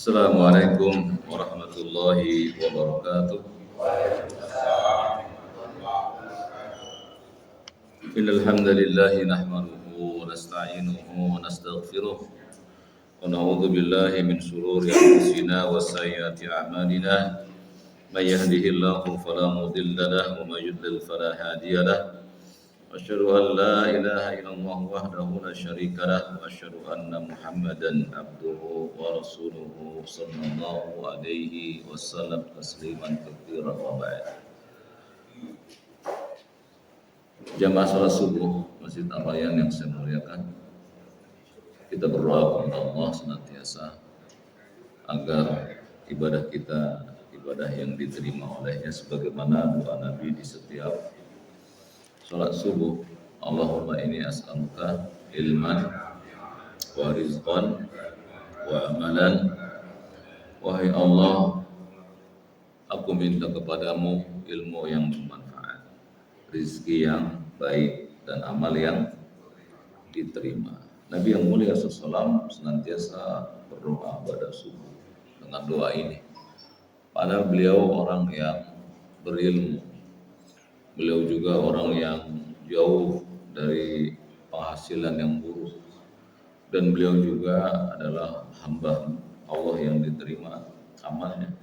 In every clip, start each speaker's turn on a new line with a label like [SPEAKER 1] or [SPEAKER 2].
[SPEAKER 1] Assalamualaikum warahmatullahi wabarakatuh. Innal hamdalillah nahmaduhu wa nasta'inuhu wa nastaghfiruh wa na'udzu billahi min shururi anfusina wa sayyiati a'malina. May yahdihillahu fala mudilla lahu wa may yudlil fala hadiya lahu. Asyhadu an la ilaha illallah wahdahu la syarika lah wa asyhadu anna Muhammadan abduhu wa rasuluhu sallallahu alaihi wasallam tasliman katsiran wa ba'd. Jamaah salat subuh Masjid Al-Rayyan yang saya muliakan, kita berdoa kepada Allah senantiasa agar ibadah kita ibadah yang diterima olehnya sebagaimana doa Nabi di setiap salat subuh. Allahumma inni as'aluka ilman wa rizqan wa amalan. Wahai Allah, aku minta kepadamu ilmu yang bermanfaat, rizki yang baik, dan amal yang diterima. Nabi yang mulia SAW senantiasa berdoa pada subuh dengan doa ini. Padahal beliau orang yang berilmu, beliau juga orang yang jauh dari penghasilan yang buruk, dan beliau juga adalah hamba Allah yang diterima amalnya.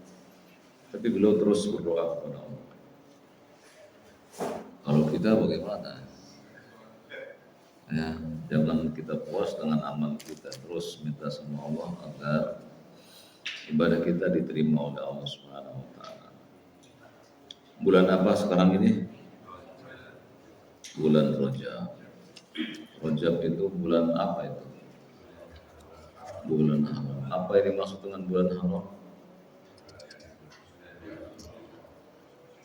[SPEAKER 1] Tapi beliau terus berdoa kepada Allah. Kalau kita bagaimana? Ya, jangan kita puas dengan amal kita, terus minta sama Allah agar ibadah kita diterima oleh Allah Subhanahu wa taala. Bulan apa sekarang ini? Bulan Rajab. Rajab itu bulan apa itu? Bulan haram. Apa yang dimaksud dengan bulan haram?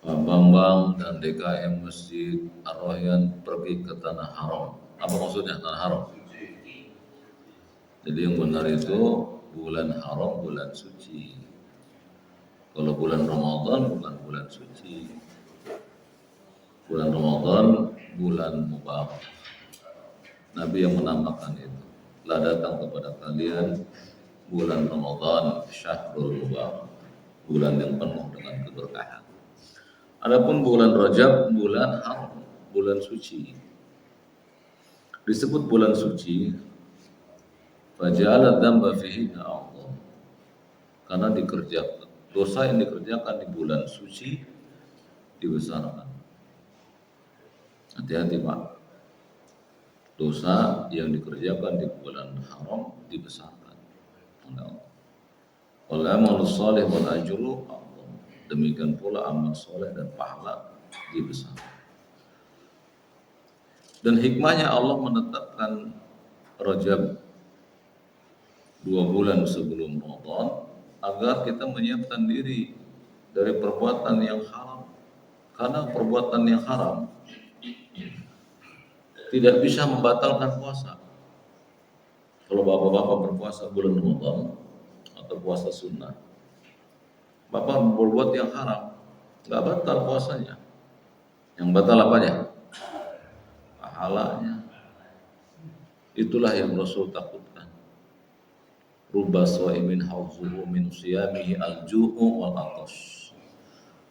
[SPEAKER 1] Pak Bambang dan DKM Masjid Ar-Rayyan pergi ke tanah haram. Apa maksudnya tanah haram? Jadi yang benar itu bulan haram, bulan suci. Kalau bulan Ramadan bukan bulan suci. Bulan Ramadan bulan mubarak. Nabi yang menamakan itu. Telah datang kepada kalian bulan Ramadan, syahrul mubarak, bulan yang penuh dengan keberkahan. Adapun bulan Rajab, bulan haram, bulan suci. Disebut bulan suci, faja'ala dzamba fihi a'zam. Karena dikerjakan dosa yang dikerjakan di bulan suci dibesarkan. Hati-hati Pak. Dosa yang dikerjakan di bulan haram dibesarkan oleh Allah. Wal amalu shalih wal ajru a'zam. Demikian pula amal soleh dan pahala dibesarkan. Dan hikmahnya Allah menetapkan Rajab 2 bulan sebelum Ramadan agar kita menyiapkan diri dari perbuatan yang haram. Karena perbuatan yang haram tidak bisa membatalkan puasa. Kalau bapak-bapak berpuasa bulan Ramadan atau puasa sunnah, bapak berbuat yang haram, nggak batal puasanya. Yang batal apanya? Pahalanya. Itulah yang Rasul takutkan. Rubba shaimin hauzuhu min siyamihi al-ju'u wal atash.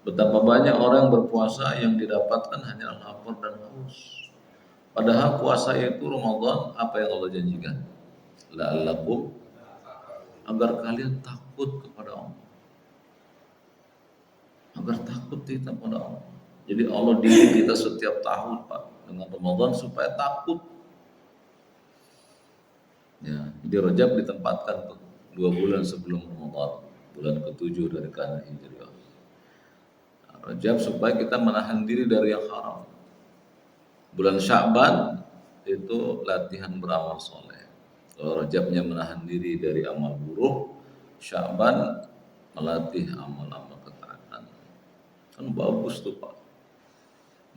[SPEAKER 1] Betapa banyak orang berpuasa yang didapatkan hanya lapar dan haus. Padahal puasa itu Ramadan, apa yang Allah janjikan? La'allakum, agar kalian takut kepada Allah. Agar takut kita kepada Allah. Jadi Allah didik kita setiap tahun Pak dengan Ramadan supaya takut. Ya, jadi Rajab ditempatkan 2 bulan sebelum Ramadan, bulan ke-7 dari kalender Hijriah. Rajab supaya kita menahan diri dari yang haram. Bulan Sya'ban itu latihan beramal soleh. Kalau Rajabnya menahan diri dari amal buruk, Sya'ban melatih amal-amal ketaatan. Kan bagus tuh Pak.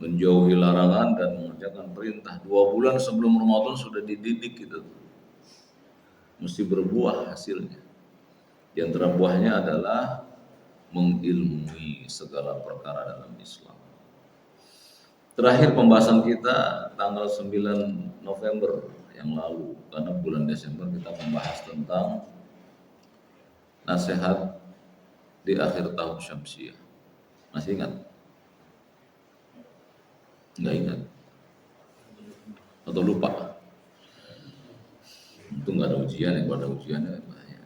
[SPEAKER 1] Menjauhi larangan dan mengerjakan perintah. 2 bulan sebelum Ramadan sudah dididik kita tuh. Mesti berbuah hasilnya. Di antara buahnya adalah mengilmui segala perkara dalam Islam. Terakhir pembahasan kita tanggal 9 November yang lalu, karena bulan Desember kita membahas tentang nasihat di akhir tahun Syamsiah. Masih ingat? Nggak ingat? Atau lupa? Itu nggak ada ujian ya, kalau ada ujian ya bahaya.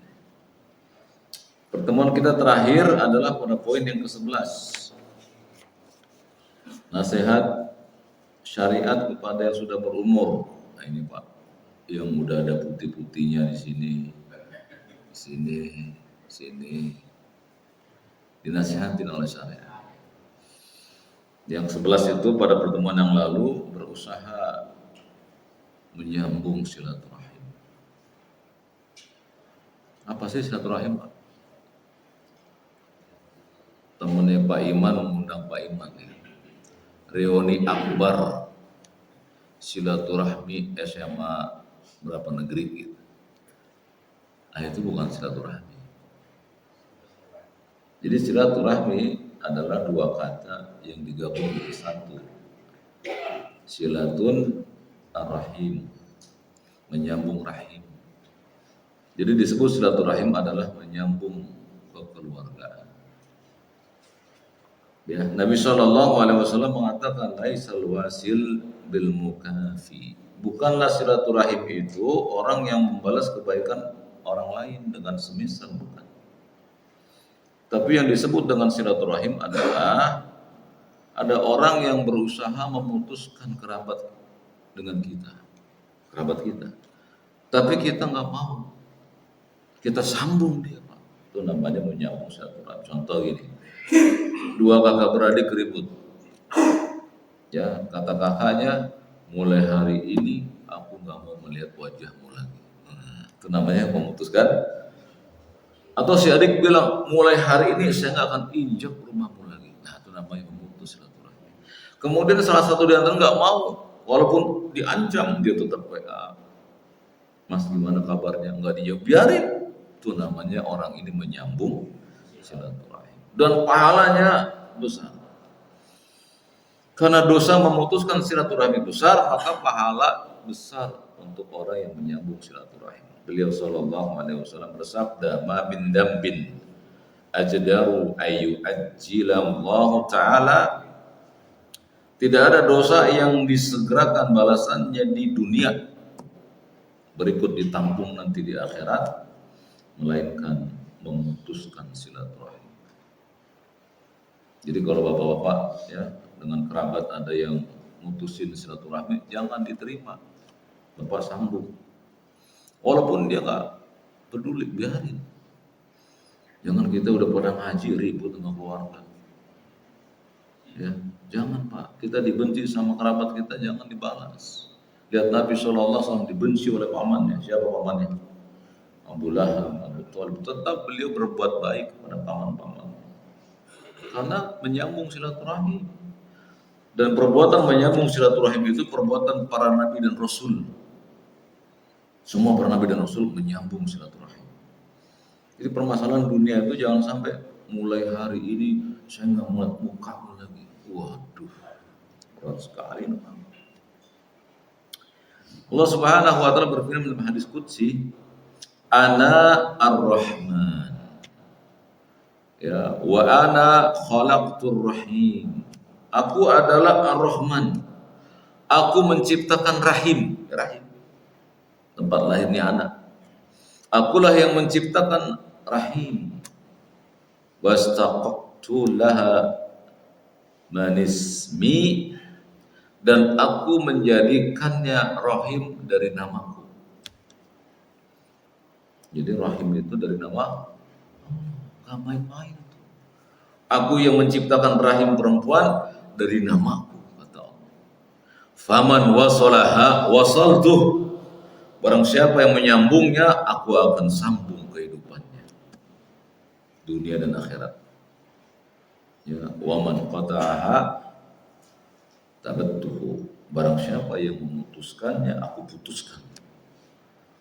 [SPEAKER 1] Pertemuan kita terakhir adalah pada poin yang ke-11. Nasihat syariat kepada yang sudah berumur. Nah ini Pak, yang udah ada putih-putihnya di sini, dinasihatin oleh syariat. Yang 11 itu pada pertemuan yang lalu berusaha menyambung silaturahim. Apa sih silaturahim, Pak? Temennya Pak Iman mengundang Pak Iman ya. Reuni akbar silaturahmi SMA berapa negeri gitu. Nah itu bukan silaturahmi. Jadi silaturahmi adalah dua kata yang digabung menjadi satu. Silatun ar-rahim, menyambung rahim. Jadi disebut silaturahim adalah menyambung kekeluargaan. Ya, Nabi SAW mengatakan laisal wasil bil mukafi. Bukanlah silaturahim itu orang yang membalas kebaikan orang lain dengan semisal, bukan. Tapi yang disebut dengan silaturahim adalah ada orang yang berusaha memutuskan kerabat dengan kita, kerabat kita. Tapi kita nggak mau, kita sambung dia, Pak. Itu namanya menyambung silaturahim. Contoh gini, dua kakak beradik ribut. Ya, kata kakaknya, mulai hari ini aku nggak mau melihat wajahmu lagi. Itu namanya memutuskan. Atau si adik bilang, mulai hari ini saya nggak akan injak rumahmu lagi. Nah, itu namanya memutus silaturahmi. Kemudian salah satu di antara nggak mau, walaupun diancam dia tetap WA. Mas gimana kabarnya? Nggak dijawab, biarin. Itu namanya orang ini menyambung silaturahim. Dan pahalanya besar. Karena dosa memutuskan silaturahmi besar, maka pahala besar untuk orang yang menyambung silaturahim. Beliau sallallahu alaihi wasallam bersabda, "Ma min dambin ajdaru ayu ajjilallahu ta'ala." Tidak ada dosa yang disegerakan balasannya di dunia berikut ditampung nanti di akhirat, melainkan memutuskan silaturahim. Jadi kalau bapak-bapak ya dengan kerabat ada yang mutusin silaturahmi, jangan diterima. Bapak sambung. Walaupun dia nggak peduli, biarin. Jangan kita udah pada ngaji ribut sama keluarga. Ya, jangan Pak. Kita dibenci sama kerabat kita, jangan dibalas. Lihat Nabi SAW dibenci oleh pamannya. Siapa pamannya? Abu Lahab, Abu Thalib. Tetap beliau berbuat baik kepada paman-pamannya. Karena menyambung silaturahmi. Dan perbuatan menyambung silaturahim itu perbuatan para nabi dan rasul. Semua para nabi dan rasul menyambung silaturahim. Jadi permasalahan dunia itu jangan sampai mulai hari ini saya nggak melihat mukamu lagi. Waduh, berat sekali namanya. Allah Subhanahu wa taala berfirman dalam hadis qudsi, "Ana Ar-Rahman." Ya, wa ana khalaqtur rahim. Aku adalah Ar-Rahman. Aku menciptakan rahim, rahim. Tempat lahirnya anak. Akulah yang menciptakan rahim. Wastaqtu laha manismi, dan aku menjadikannya rahim dari namaku. Jadi rahim itu dari nama, gak main-main. Aku yang menciptakan rahim perempuan dari namaku, kata Allah. Faman wasolaha wasaltuh. Barang siapa yang menyambungnya, aku akan sambung kehidupannya, dunia dan akhirat. Ya, waman qata'aha tabattuhu. Barang siapa yang memutuskannya, aku putuskan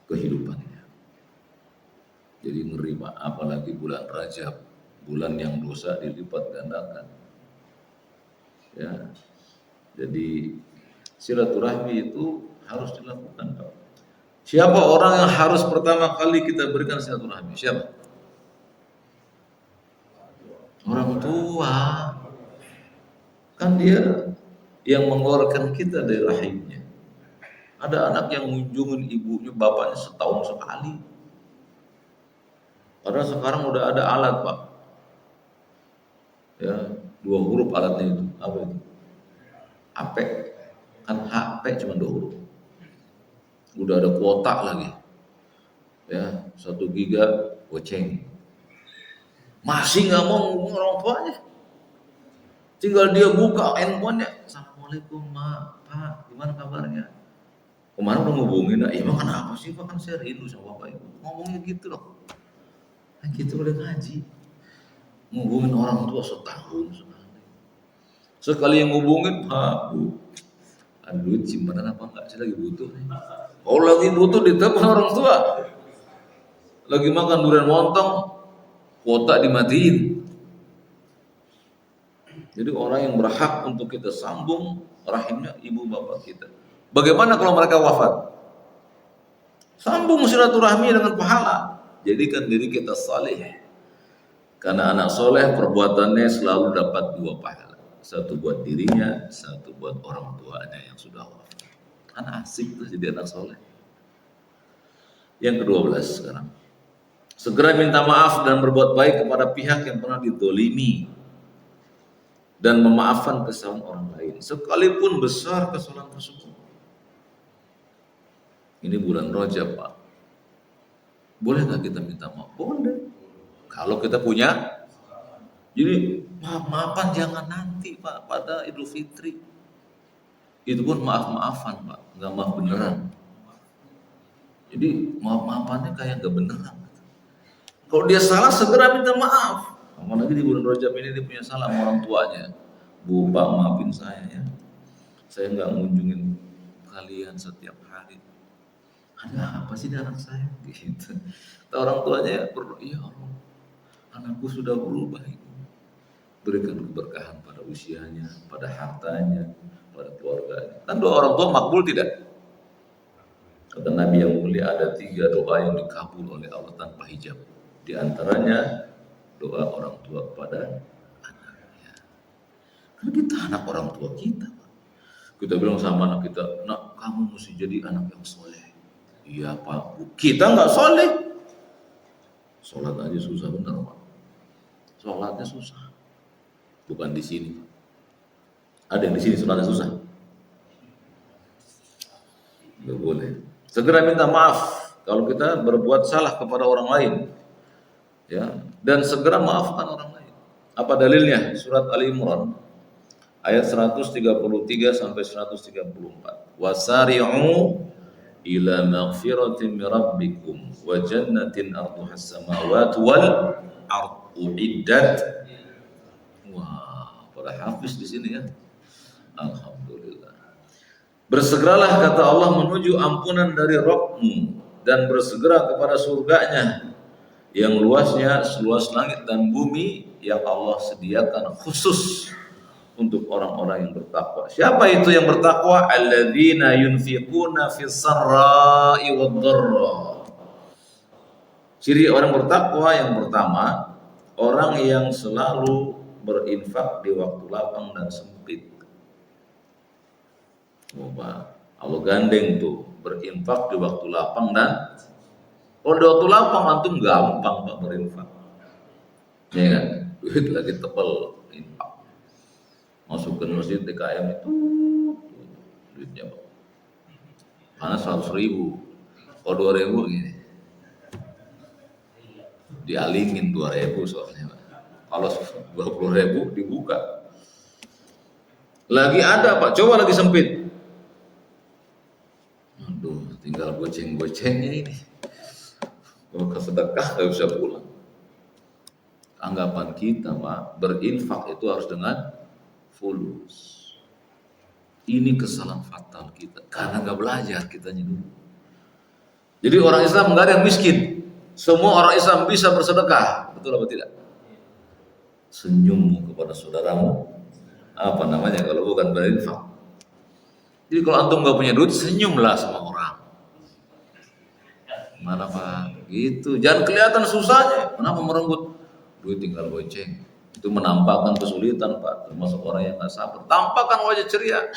[SPEAKER 1] kehidupannya. Jadi ngeri Pak, apalagi bulan Rajab, bulan yang dosa dilipat gandakan. Ya, jadi silaturahmi itu harus dilakukan Pak. Siapa orang yang harus pertama kali kita berikan silaturahmi? Siapa? tua. Kan dia yang mengeluarkan kita dari rahimnya. Ada anak yang mengunjungi ibunya, bapaknya setahun sekali. Padahal sekarang udah ada alat, Pak. Ya, 2 huruf alatnya itu. Apa itu? HP. Kan HP cuma 2 huruf. Udah ada kuota lagi. Ya, 1 giga goceng. Masih nggak mau ngomong orang tuanya. Tinggal dia buka handphonenya. Assalamualaikum, Mak, Pak, gimana kabarnya? Kemarin udah ngubungin, emang kenapa sih Pak, kan saya rindu sama Bapak Ibu. Ngomongnya gitu loh. Kan kita udah ngaji. Ngubungin orang tua setahun sekali. Sekali yang ngubungin, Pak, Bu, aduh simpanan apa enggak, saya lagi butuh nih. Kalau lagi butuh ditelepon orang tua. Lagi makan durian montong, kuota dimatiin. Jadi orang yang berhak untuk kita sambung rahimnya ibu bapak kita. Bagaimana kalau mereka wafat? Sambung silaturahmi dengan pahala. Jadikan diri kita saleh. Karena anak soleh perbuatannya selalu dapat 2 pahala. 1 buat dirinya, 1 buat orang tuanya yang sudah wafat. Kan asik tuh jadi anak soleh. Yang ke-12 sekarang. Segera minta maaf dan berbuat baik kepada pihak yang pernah didolimi. Dan memaafkan kesalahan orang lain. Sekalipun besar kesalahan tersebut. Ini bulan Rajab, Pak. Boleh nggak kita minta maaf? Boleh. Kalau kita punya. Jadi maaf-maafan jangan nanti, Pak, pada Idul Fitri. Itu pun maaf-maafan, Pak. Nggak maaf beneran. Jadi maaf-maafannya kayak nggak beneran. Kalau dia salah segera minta maaf. Apalagi di bulan Rajab ini dia punya salah sama orang tuanya. Bu, Pak, maafin saya ya. Saya nggak ngunjungin kalian setiap hari. Ada apa sih di anak saya? Gitu. Orang tuanya berdoa, ya Allah, anakku sudah berubah itu. Berikan keberkahan pada usianya, pada hartanya, pada keluarganya. Kan doa orang tua makbul tidak? Kata Nabi yang mulia ada 3 doa yang dikabul oleh Allah tanpa hijab. Di antaranya doa orang tua kepada anaknya. Karena kita anak orang tua kita. Kita bilang sama anak kita, nak kamu mesti jadi anak yang soleh. Iya Pak, Bu. Kita nggak soleh. Sholat aja susah bener Pak. Sholatnya susah. Bukan di sini. Ada yang di sini sholatnya susah. Nggak boleh. Segera minta maaf kalau kita berbuat salah kepada orang lain. Ya, dan segera maafkan orang lain. Apa dalilnya? Surat Ali Imran ayat 133 sampai 134. Wasari'u ila maghfiratin min rabbikum wa jannatin arduhas samawati wal ardu iddat. Wah, para hafiz di sini ya. Alhamdulillah. Bersegeralah kata Allah menuju ampunan dari Rabbmu dan bersegera kepada surganya yang luasnya seluas langit dan bumi yang Allah sediakan khusus untuk orang-orang yang bertakwa. Siapa itu yang bertakwa? Alladzina yunfiquna fis sarra'i wad dharra. Ciri orang bertakwa yang pertama, orang yang selalu berinfak di waktu lapang dan sempit. Coba, Allah gandeng tuh berinfak di waktu lapang dan kalau di waktu lapang antum gampang Pak berinfak. Ya kan? Duit lagi tebel infak. Masuk ke masjid DKM itu duitnya Pak. Mana 100.000. Kalau 2.000 gini. Dialingin 2.000 soalnya Pak. Kalau 20.000 dibuka. Lagi ada Pak, coba lagi sempit. Aduh, tinggal goceng-gocengnya ini. Kalau ke sedekah nggak bisa pulang. Anggapan kita Pak, berinfak itu harus dengan fulus. Ini kesalahan fatal kita karena nggak belajar kitanya dulu. Jadi orang Islam nggak ada yang miskin. Semua orang Islam bisa bersedekah, betul apa tidak? Senyummu kepada saudaramu, apa namanya kalau bukan berinfak? Jadi kalau antum nggak punya duit, senyumlah sama orang. Mana Pak? Gitu. Jangan kelihatan susahnya. Kenapa merenggut? Duit tinggal goceng. Itu menampakkan kesulitan Pak, termasuk orang yang nggak sabar. Tampakkan wajah ceria.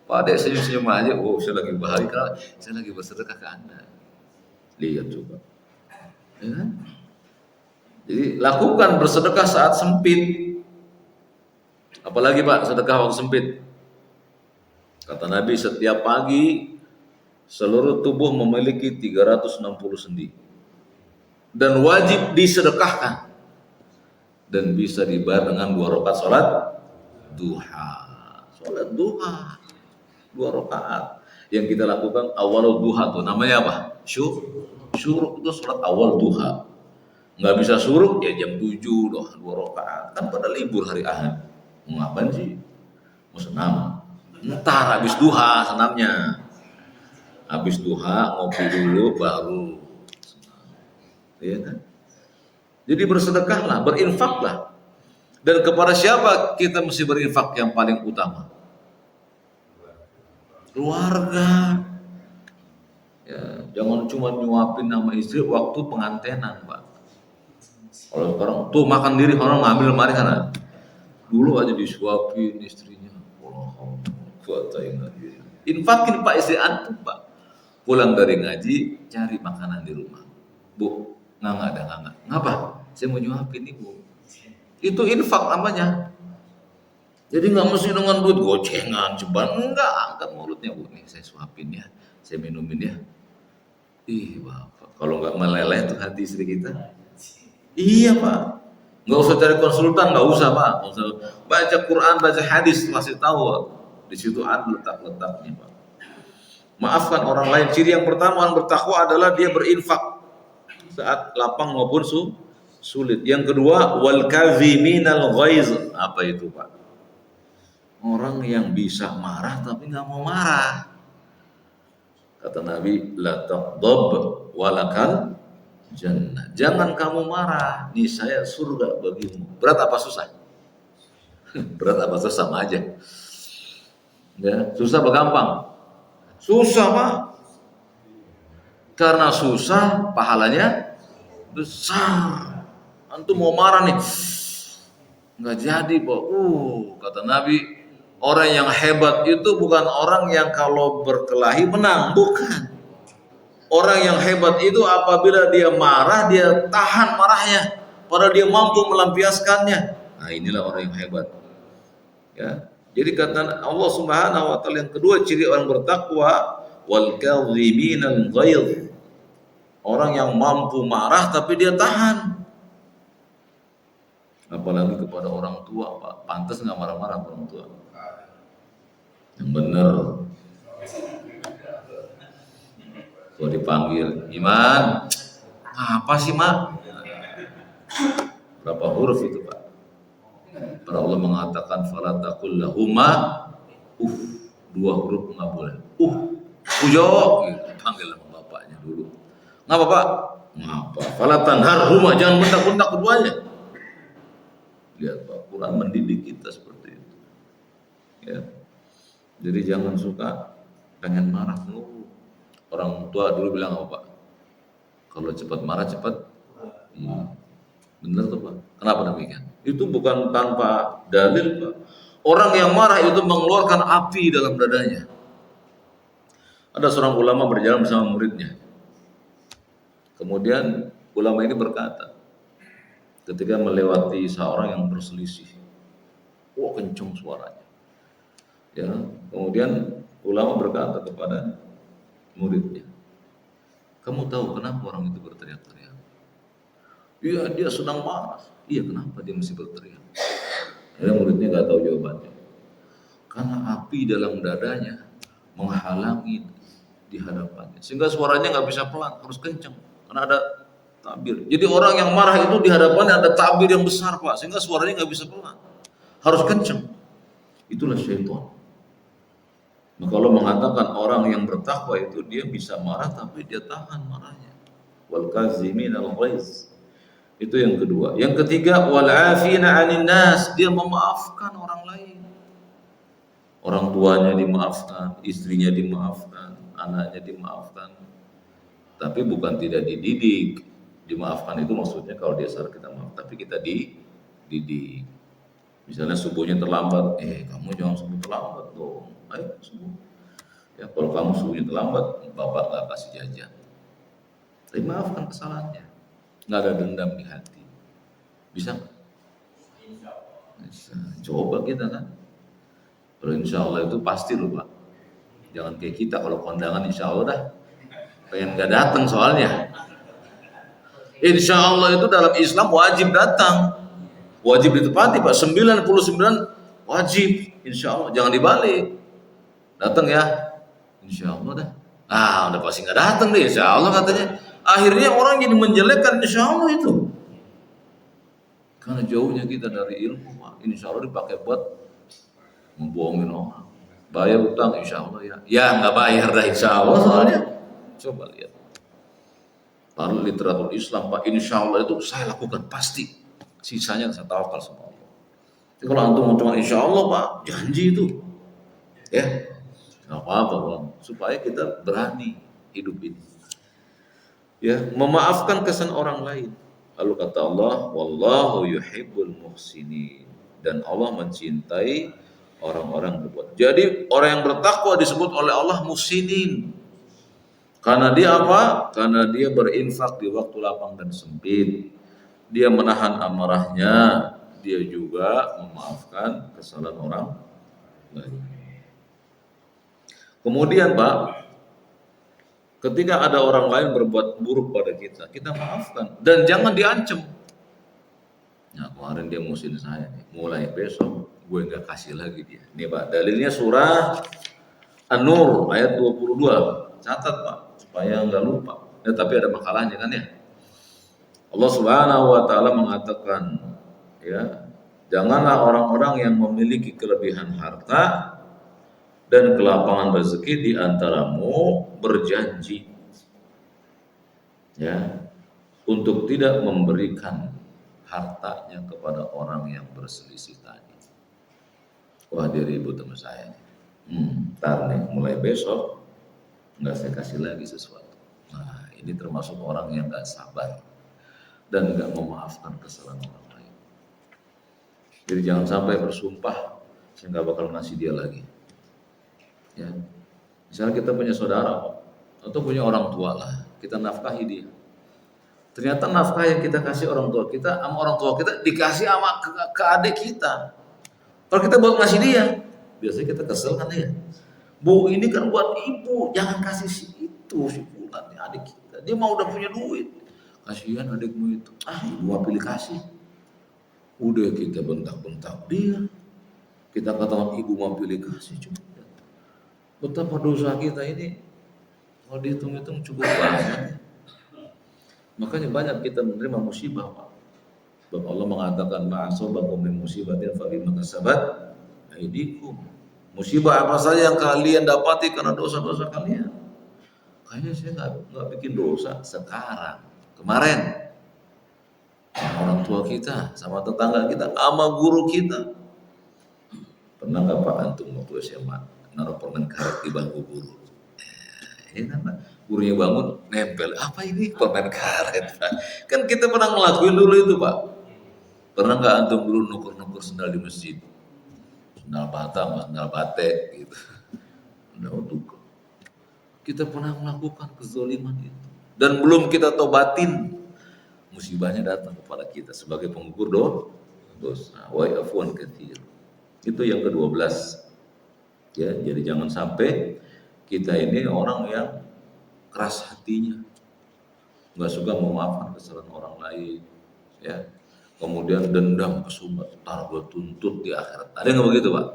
[SPEAKER 1] Pak Dek senyum-senyum aja, oh saya lagi bahagia, saya lagi bersedekah ke Anda. Lihat coba. Ya kan? Jadi lakukan bersedekah saat sempit. Apalagi Pak, sedekah waktu sempit. Kata Nabi, setiap pagi seluruh tubuh memiliki 360 sendi. Dan wajib disedekahkan. Dan bisa dibayar dengan 2 rakaat salat duha. Salat duha 2 rakaat. Yang kita lakukan awal duha tuh namanya apa? Syuruk itu salat awal duha. Nggak bisa syuruk ya jam 7 doh 2 rakaat. Kan pada libur hari Ahad. Mau ngapain sih? Mau senam. Ntar habis duha senamnya. Habis duha ngopi dulu baru senam. Iya kan? Jadi bersedekahlah, berinfaklah. Dan kepada siapa kita mesti berinfak yang paling utama? Keluarga. Ya, jangan cuma nyuapin nama istri waktu pengantenan, Pak. Kalau sekarang tuh makan diri orang ngambil lemari sana. Dulu aja disuapin istrinya. Infakin Pak istri antum Pak. Pulang dari ngaji cari makanan di rumah. Bu, nggak ada. Ngapa? Saya mau nyuapin ibu. Itu infak namanya. Jadi nggak mesti dengan duit gocengan, ceban. Enggak, angkat mulutnya Bu. Nih saya suapin ya, saya minumin ya. Ih Bapak, kalau nggak meleleh tuh hati istri kita. Iya Pak. Nggak usah cari konsultan, nggak usah Pak. Baca Quran, baca hadis, masih tahu. Di situ ada letak-letaknya Pak. Maafkan orang lain. Ciri yang pertama orang bertakwa adalah dia berinfak saat lapang maupun sulit. Yang kedua, wal kaziminal ghaiz. Apa itu Pak? Orang yang bisa marah tapi nggak mau marah. Kata Nabi, la taghdab walakal jannah. Jangan kamu marah, nih saya surga bagimu. Berat apa susah? Berat apa susah sama aja. Ya, susah apa gampang? Susah Pak. Karena susah, pahalanya besar. Antum mau marah nih, nggak jadi Pak. Kata Nabi, orang yang hebat itu bukan orang yang kalau berkelahi menang, bukan. Orang yang hebat itu apabila dia marah, dia tahan marahnya, padahal dia mampu melampiaskannya. Nah inilah orang yang hebat. Ya, jadi kata Allah Subhanahu Wa Taala yang kedua ciri orang bertakwa, wal kadhiminal ghaidh. Orang yang mampu marah tapi dia tahan. Apalagi kepada orang tua Pak, pantas nggak marah-marah orang tua. Yang benar. Kalau dipanggil, Iman, apa sih Mak? Berapa huruf itu Pak? Para Allah mengatakan fala taqul lahuma 2 huruf nggak boleh. Ujo, gitu. Panggil sama bapaknya dulu. Ngapa Pak? Ngapa? Fala tanharhuma, jangan bentak-bentak keduanya. Lihat Pak, Quran mendidik kita seperti itu. Ya. Jadi jangan suka pengen marah dulu. Orang tua dulu bilang apa Pak? Kalau cepat marah cepat. Benar tuh Pak. Kenapa demikian? Itu bukan tanpa dalil Pak. Orang yang marah itu mengeluarkan api dalam dadanya. Ada seorang ulama berjalan bersama muridnya. Kemudian ulama ini berkata, ketika melewati seorang yang berselisih, kencang suaranya. Ya, kemudian ulama berkata kepada muridnya, kamu tahu kenapa orang itu berteriak-teriak? Iya, dia sedang marah. Iya, kenapa dia mesti berteriak? Akhirnya muridnya nggak tahu jawabannya. Karena api dalam dadanya menghalangi di hadapannya, sehingga suaranya nggak bisa pelan, harus kencang. Karena ada tabir. Jadi orang yang marah itu di hadapannya ada tabir yang besar Pak, sehingga suaranya nggak bisa pelan, harus kencang. Itulah syaitan. Nah, kalau mengatakan orang yang bertakwa itu dia bisa marah tapi dia tahan marahnya. Wal kaziminal ghaiz. Itu yang kedua. Yang ketiga, wal afina 'anil nas, dia memaafkan orang lain. Orang tuanya dimaafkan, istrinya dimaafkan, anaknya dimaafkan. Tapi bukan tidak dididik. Dimaafkan itu maksudnya kalau dia salah kita maaf, tapi kita didik. Misalnya subuhnya terlambat, kamu jangan subuh terlambat dong. Ayo subuh. Ya kalau kamu subuhnya terlambat, bapak nggak kasih jajan. Tapi maafkan kesalahannya. Nggak ada dendam di hati. Bisa? Bisa. Coba kita kan. Kalau insya Allah itu pasti loh Pak. Jangan kayak kita kalau kondangan insya Allah dah. Pengen nggak datang soalnya. Insya Allah itu dalam Islam wajib datang. Wajib ditepati Pak, 99 wajib. Insya Allah, jangan dibalik. Datang ya, insya Allah dah. Udah pasti nggak datang deh, insya Allah katanya. Akhirnya orang jadi menjelekkan insya Allah itu. Karena jauhnya kita dari ilmu Pak. Insya Allah dipakai buat membohongin orang. Bayar utang insya Allah ya. Ya nggak bayar dah insya Allah soalnya. Coba lihat. Lalu literatur Islam Pak, insya Allah itu saya lakukan pasti. Sisanya saya tawakal sama Allah. Jadi kalau antum cuma insya Allah Pak, janji itu, ya nggak apa-apa Bang. Supaya kita berani hidup ini. Ya, memaafkan kesan orang lain. Lalu kata Allah, wallahu yuhibbul muhsinin. Dan Allah mencintai orang-orang berbuat. Jadi orang yang bertakwa disebut oleh Allah muhsinin. Karena dia apa? Karena dia berinfak di waktu lapang dan sempit. Dia menahan amarahnya, dia juga memaafkan kesalahan orang lain. Kemudian Pak, ketika ada orang lain berbuat buruk pada kita, kita maafkan dan jangan diancam. Nah kemarin dia musuhin saya, mulai besok gue nggak kasih lagi dia. Nih Pak, dalilnya surah An-Nur ayat 22. Catat Pak, supaya nggak lupa. Tapi ada makalahnya kan ya. Allah Subhanahu wa taala mengatakan, ya, janganlah orang-orang yang memiliki kelebihan harta dan kelapangan rezeki di antaramu berjanji, ya, untuk tidak memberikan hartanya kepada orang yang berselisih tadi. Wah, dia ribut sama saya. Ntar nih, mulai besok nggak saya kasih lagi sesuatu. Nah, ini termasuk orang yang nggak sabar dan nggak memaafkan kesalahan orang lain. Jadi jangan sampai bersumpah saya nggak bakal ngasih dia lagi. Ya, misalnya kita punya saudara atau punya orang tua lah, kita nafkahi dia. Ternyata nafkah yang kita kasih orang tua kita sama orang tua kita dikasih sama ke adik kita. Kalau kita buat ngasih dia, biasanya kita kesel kan ya. Bu, ini kan buat ibu, jangan kasih si itu, si bulan adik kita. Dia mau udah punya duit. Kasihan adikmu itu. Ibu mau pilih kasih. Udah kita bentak-bentak dia. Kita katakan ibu mau pilih kasih. Coba. Betapa dosa kita ini kalau dihitung-hitung cukup banyak. Makanya banyak kita menerima musibah Pak. Sebab Allah mengatakan ma'asobakum min musibatin fa bima kasabat aydikum. Musibah apa saja yang kalian dapati karena dosa-dosa kalian. Kayaknya saya nggak bikin dosa sekarang. Kemarin orang tua kita, sama tetangga kita, sama guru kita. Pernah nggak Pak antum waktu SMA naruh permen karet di bangku guru? Ini kan Pak, gurunya bangun nempel. Apa ini permen karet Pak? Kan kita pernah ngelakuin dulu itu Pak. Pernah nggak antum dulu nukur-nukur sendal di masjid? Sendal bata, sendal batek gitu. Untuk kita pernah melakukan kezaliman itu. Dan belum kita tobatin, musibahnya datang kepada kita sebagai pengukur dosa. Wa afwan katsir. Itu yang ke-12. Ya, jadi jangan sampai kita ini orang yang keras hatinya, nggak suka memaafkan kesalahan orang lain, ya. Kemudian dendam kesumbat, tar gue tuntut di akhirat. Ada nggak begitu Pak?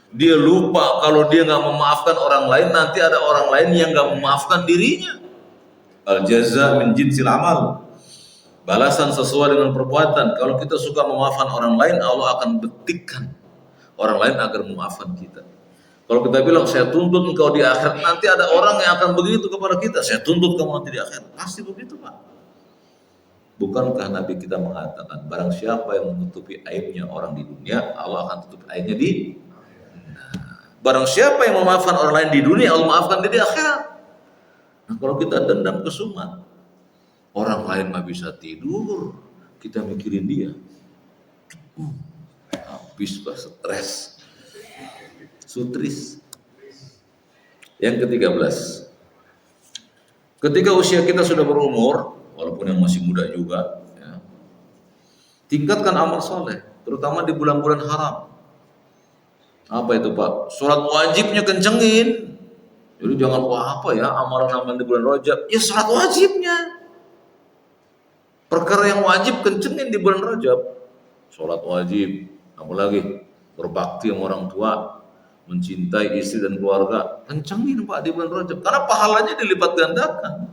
[SPEAKER 1] Dia lupa kalau dia nggak memaafkan orang lain, nanti ada orang lain yang nggak memaafkan dirinya. Al jaza min jinsil amal. Balasan sesuai dengan perbuatan. Kalau kita suka memaafkan orang lain, Allah akan betikkan orang lain agar memaafkan kita. Kalau kita bilang saya tuntut engkau di akhirat, nanti ada orang yang akan begitu kepada kita. Saya tuntut kamu nanti di akhirat. Pasti begitu Pak. Bukankah Nabi kita mengatakan barang siapa yang menutupi aibnya orang di dunia, Allah akan tutup aibnya di barang siapa yang memaafkan orang lain di dunia, Allah maafkan dia di akhirat. Nah kalau kita dendam kesumat, orang lain mah bisa tidur, kita mikirin dia, habis bah stres, sutris. Yang ke-13, ketika usia kita sudah berumur, walaupun yang masih muda juga, ya, tingkatkan amal soleh, terutama di bulan-bulan haram. Apa itu Pak? Sholat wajibnya kencengin. Jadi jangan apa ya amalan-amalan di bulan Rajab, ya sholat wajibnya. Perkara yang wajib kencengin di bulan Rajab. Sholat wajib, apalagi berbakti sama orang tua, mencintai istri dan keluarga, kencengin Pak di bulan Rajab. Karena pahalanya dilipat gandakan.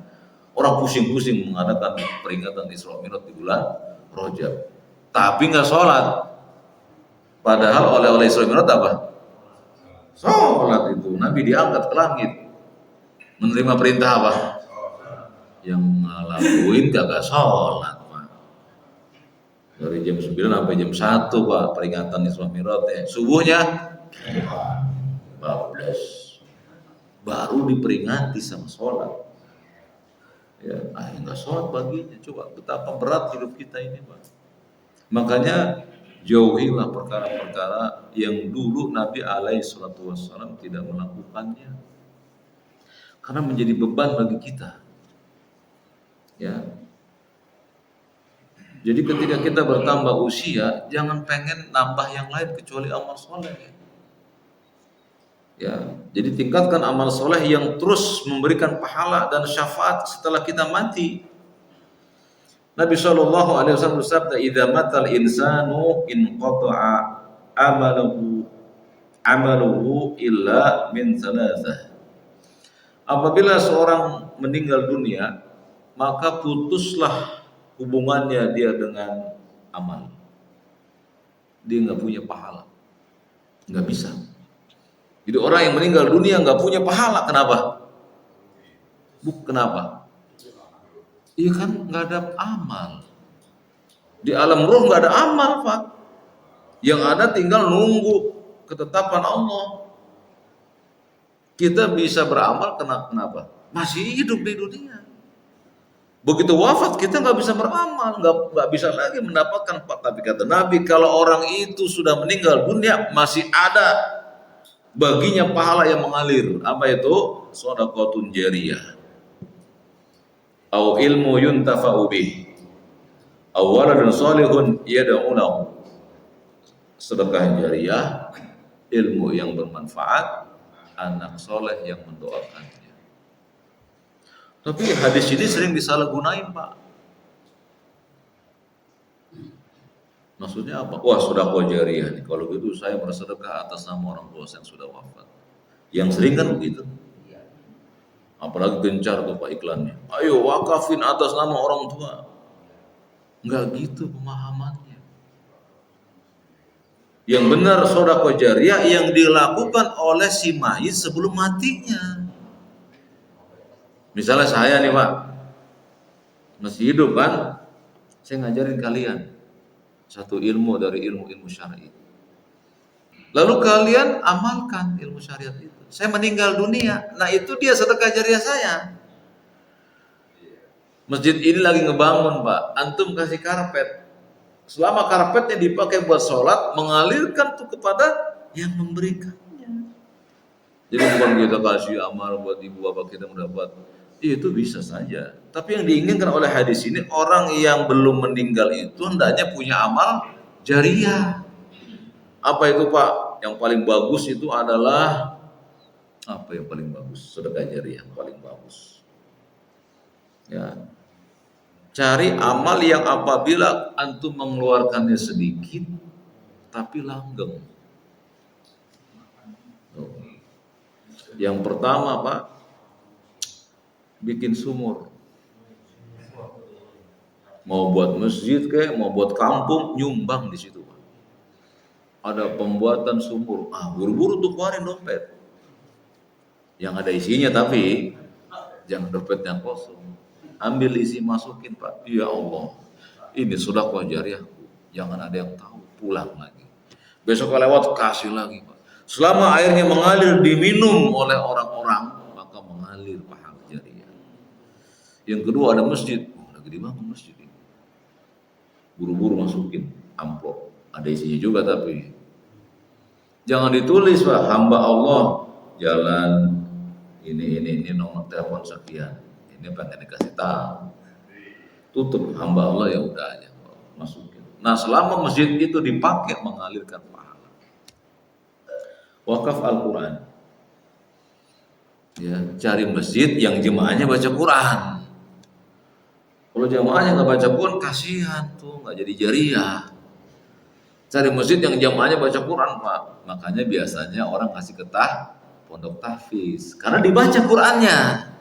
[SPEAKER 1] Orang pusing-pusing mengadakan peringatan Isra Mi'raj di bulan Rajab, tapi nggak sholat. Padahal oleh Isra Mi'raj apa? Sholat itu. Nabi diangkat ke langit, menerima perintah apa? Yang ngelakuin kagak sholat Pak. Dari jam 9 sampai jam 1 Pak peringatan Isra Mi'raj ya. Subuhnya 14 baru diperingati sama sholat. Ya, nggak sholat baginya. Coba betapa berat hidup kita ini Pak. Makanya jauhilah perkara-perkara yang dulu Nabi alaihi salatu wassalam tidak melakukannya, karena menjadi beban bagi kita. Ya. Jadi ketika kita bertambah usia, jangan pengen nambah yang lain kecuali amal soleh. Ya, jadi tingkatkan amal soleh yang terus memberikan pahala dan syafaat setelah kita mati. Nabi Shallallahu Alaihi Wasallam bersabda, "Idza matal insanu inqata'a amaluhu illa min thalathah." Apabila seorang meninggal dunia, maka putuslah hubungannya dia dengan amal. Dia nggak punya pahala, nggak bisa. Jadi orang yang meninggal dunia nggak punya pahala, kenapa? Kenapa? Iya kan nggak ada amal. Di alam ruh nggak ada amal Pak. Yang ada tinggal nunggu ketetapan Allah. Kita bisa beramal kenapa? Masih hidup di dunia. Begitu wafat kita nggak bisa beramal, nggak bisa lagi mendapatkan Pak. Tapi kata Nabi, kalau orang itu sudah meninggal dunia masih ada baginya pahala yang mengalir. Apa itu? Shadaqatun jariyah. Au ilmu yuntafa'u bih, aw waladun shalihun yad'u lahu. Sedekah jariyah, ilmu yang bermanfaat, anak soleh yang mendoakannya. Tapi hadis ini sering disalahgunain Pak. Maksudnya apa? Wah, sedekah jariyah nih. Kalau gitu saya bersedekah atas nama orang tua saya yang sudah wafat. Yang sering kan begitu. Apalagi gencar tuh Pak iklannya. Ayo wakafin atas nama orang tua. Enggak gitu pemahamannya. Yang benar sedekah jariyah yang dilakukan oleh si mayit sebelum matinya. Misalnya saya nih Pak, masih hidup kan, saya ngajarin kalian satu ilmu dari ilmu-ilmu syar'i. Lalu kalian amalkan ilmu syariat itu. Saya meninggal dunia, nah itu dia sedekah jariyah saya. Masjid ini lagi ngebangun Pak, antum kasih karpet. Selama karpetnya dipakai buat sholat, mengalirkan tuh kepada yang memberikannya. Jadi bukan kita kasih amal buat ibu bapak kita mendapat, itu bisa saja. Tapi yang diinginkan oleh hadis ini, orang yang belum meninggal itu hendaknya punya amal jariyah. Apa itu Pak? Yang paling bagus itu adalah apa yang paling bagus? Sedekah jariyah yang paling bagus. Ya. Cari amal yang apabila antum mengeluarkannya sedikit tapi langgeng. Yang pertama Pak, bikin sumur. Mau buat masjid kayak, mau buat kampung, nyumbang di situ Pak. Ada pembuatan sumur, buru-buru tuh keluarin dompet. Yang ada isinya tapi jangan dompet yang kosong. Ambil isi masukin Pak. Ya Allah, ini sedekah jariyah. Jangan ada yang tahu, pulang lagi. Besok lewat kasih lagi Pak. Selama airnya mengalir diminum oleh orang-orang, maka mengalir pahala jariyah. Yang kedua ada masjid. Lagi dibangun masjid ini. buru-buru masukin amplop. Ada isinya juga tapi jangan ditulis Pak, hamba Allah jalan ini nomor telepon sekian. Ini pengen dikasih tahu. Tutup hamba Allah ya udah aja masukin. Nah, selama masjid itu dipakai mengalirkan pahala. Wakaf Al-Quran. Ya, cari masjid yang jemaahnya baca Quran. Kalau jemaahnya nggak baca Quran, kasihan tuh, nggak jadi jariah. Cari masjid yang jemaahnya baca Quran Pak. Makanya biasanya orang kasih pondok tahfiz, karena dibaca Qurannya.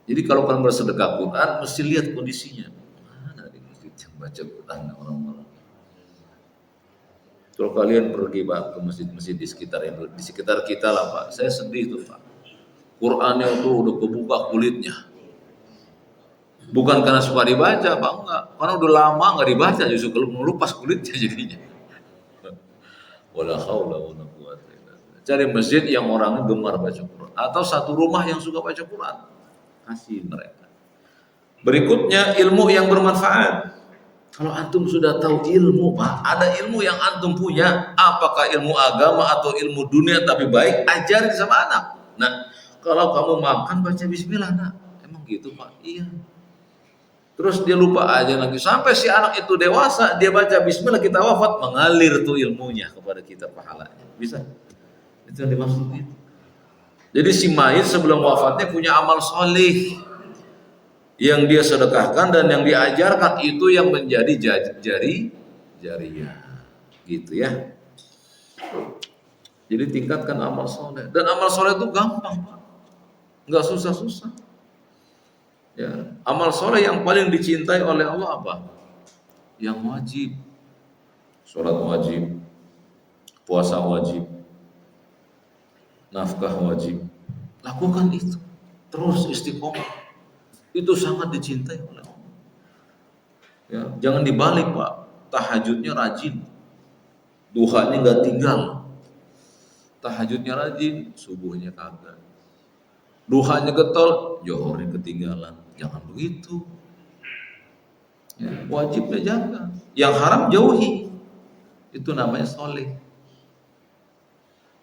[SPEAKER 1] Jadi kalau kalian bersedekah Quran, mesti lihat kondisinya. Mana di masjid yang baca Quran orang-orang. Kalau kalian pergi Pak ke masjid-masjid di sekitar kita lah Pak, saya sedih tuh Pak. Qurannya itu udah kebuka kulitnya. Bukan karena suka dibaca Pak, enggak. Karena udah lama nggak dibaca, justru kalau melupas kulitnya jadinya. Wala haula wala quwwata illa billah. Cari masjid yang orangnya gemar baca Quran, atau satu rumah yang suka baca Quran. Kasih mereka. Berikutnya ilmu yang bermanfaat. Kalau antum sudah tahu ilmu Pak, ada ilmu yang antum punya, apakah ilmu agama atau ilmu dunia tapi baik, ajarin sama anak. Nah, kalau kamu makan baca bismillah nak. Emang gitu Pak? Iya. Terus dia lupa aja lagi. Sampai si anak itu dewasa, dia baca bismillah, kita wafat, mengalir tuh ilmunya kepada kita pahalanya. Bisa? Itu yang dimaksud itu. Jadi si mayit sebelum wafatnya punya amal soleh yang dia sedekahkan dan yang diajarkan, itu yang menjadi jariah. Gitu ya. Jadi tingkatkan amal soleh. Dan amal soleh itu gampang Pak. Nggak susah-susah. Ya, amal soleh yang paling dicintai oleh Allah apa? Yang wajib. Sholat wajib, puasa wajib, nafkah wajib. Lakukan itu. Terus istiqomah. Itu sangat dicintai oleh Allah. Ya, jangan dibalik Pak. Tahajudnya rajin. Duhanya nggak tinggal. Tahajudnya rajin, subuhnya kagak. Duhanya getol, johornya ketinggalan. Jangan begitu. Ya, wajibnya jaga. Yang haram jauhi. Itu namanya soleh.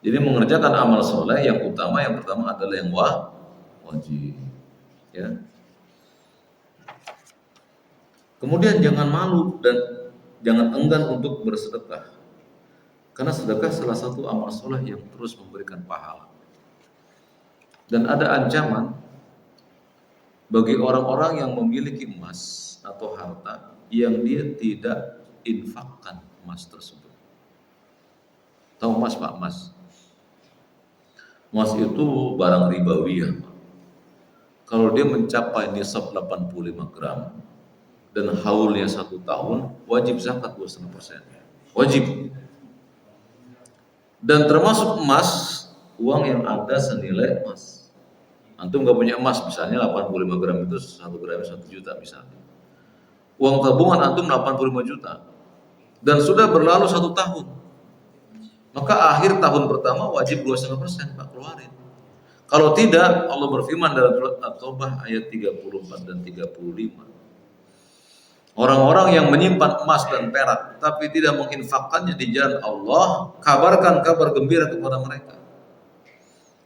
[SPEAKER 1] Jadi mengerjakan amal soleh yang utama, yang pertama adalah yang wajib. Ya. Kemudian jangan malu dan jangan enggan untuk bersedekah. Karena sedekah salah satu amal soleh yang terus memberikan pahala. Dan ada ancaman bagi orang-orang yang memiliki emas atau harta yang dia tidak infakkan emas tersebut. Tahu emas Pak? Emas itu barang ribawi ya Pak. Kalau dia mencapai nisab 85 gram dan haulnya 1 tahun, wajib zakat 2,5%. Wajib. Dan termasuk emas, uang yang ada senilai emas. Antum gak punya emas, misalnya 85 gram itu 1 gram 1 juta misalnya. Uang tabungan antum 85 juta. Dan sudah berlalu 1 tahun. Maka akhir tahun pertama wajib 2,5% Pak keluarin. Kalau tidak, Allah berfirman dalam surat At-Taubah ayat 34 dan 35. Orang-orang yang menyimpan emas dan perak tapi tidak menginfakkannya di jalan Allah, kabarkan kabar gembira kepada mereka,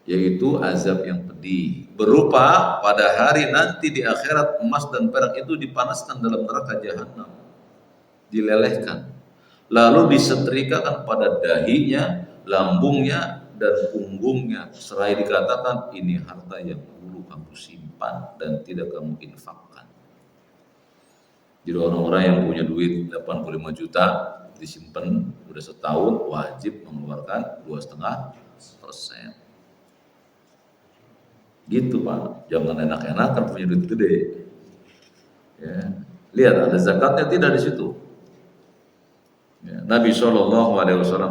[SPEAKER 1] yaitu azab yang pedih, berupa pada hari nanti di akhirat emas dan perak itu dipanaskan dalam neraka jahanam, dilelehkan, lalu disetrikakan pada dahinya, lambungnya, dan punggungnya, seraya dikatakan, ini harta yang dulu kamu simpan dan tidak kamu infakkan. Jadi orang-orang yang punya duit 85 juta disimpan udah setahun, wajib mengeluarkan 2,5%. Gitu Pak, jangan enak-enakan punya duit gede. Ya. Lihat ada zakatnya tidak di situ. Ya. Nabi SAW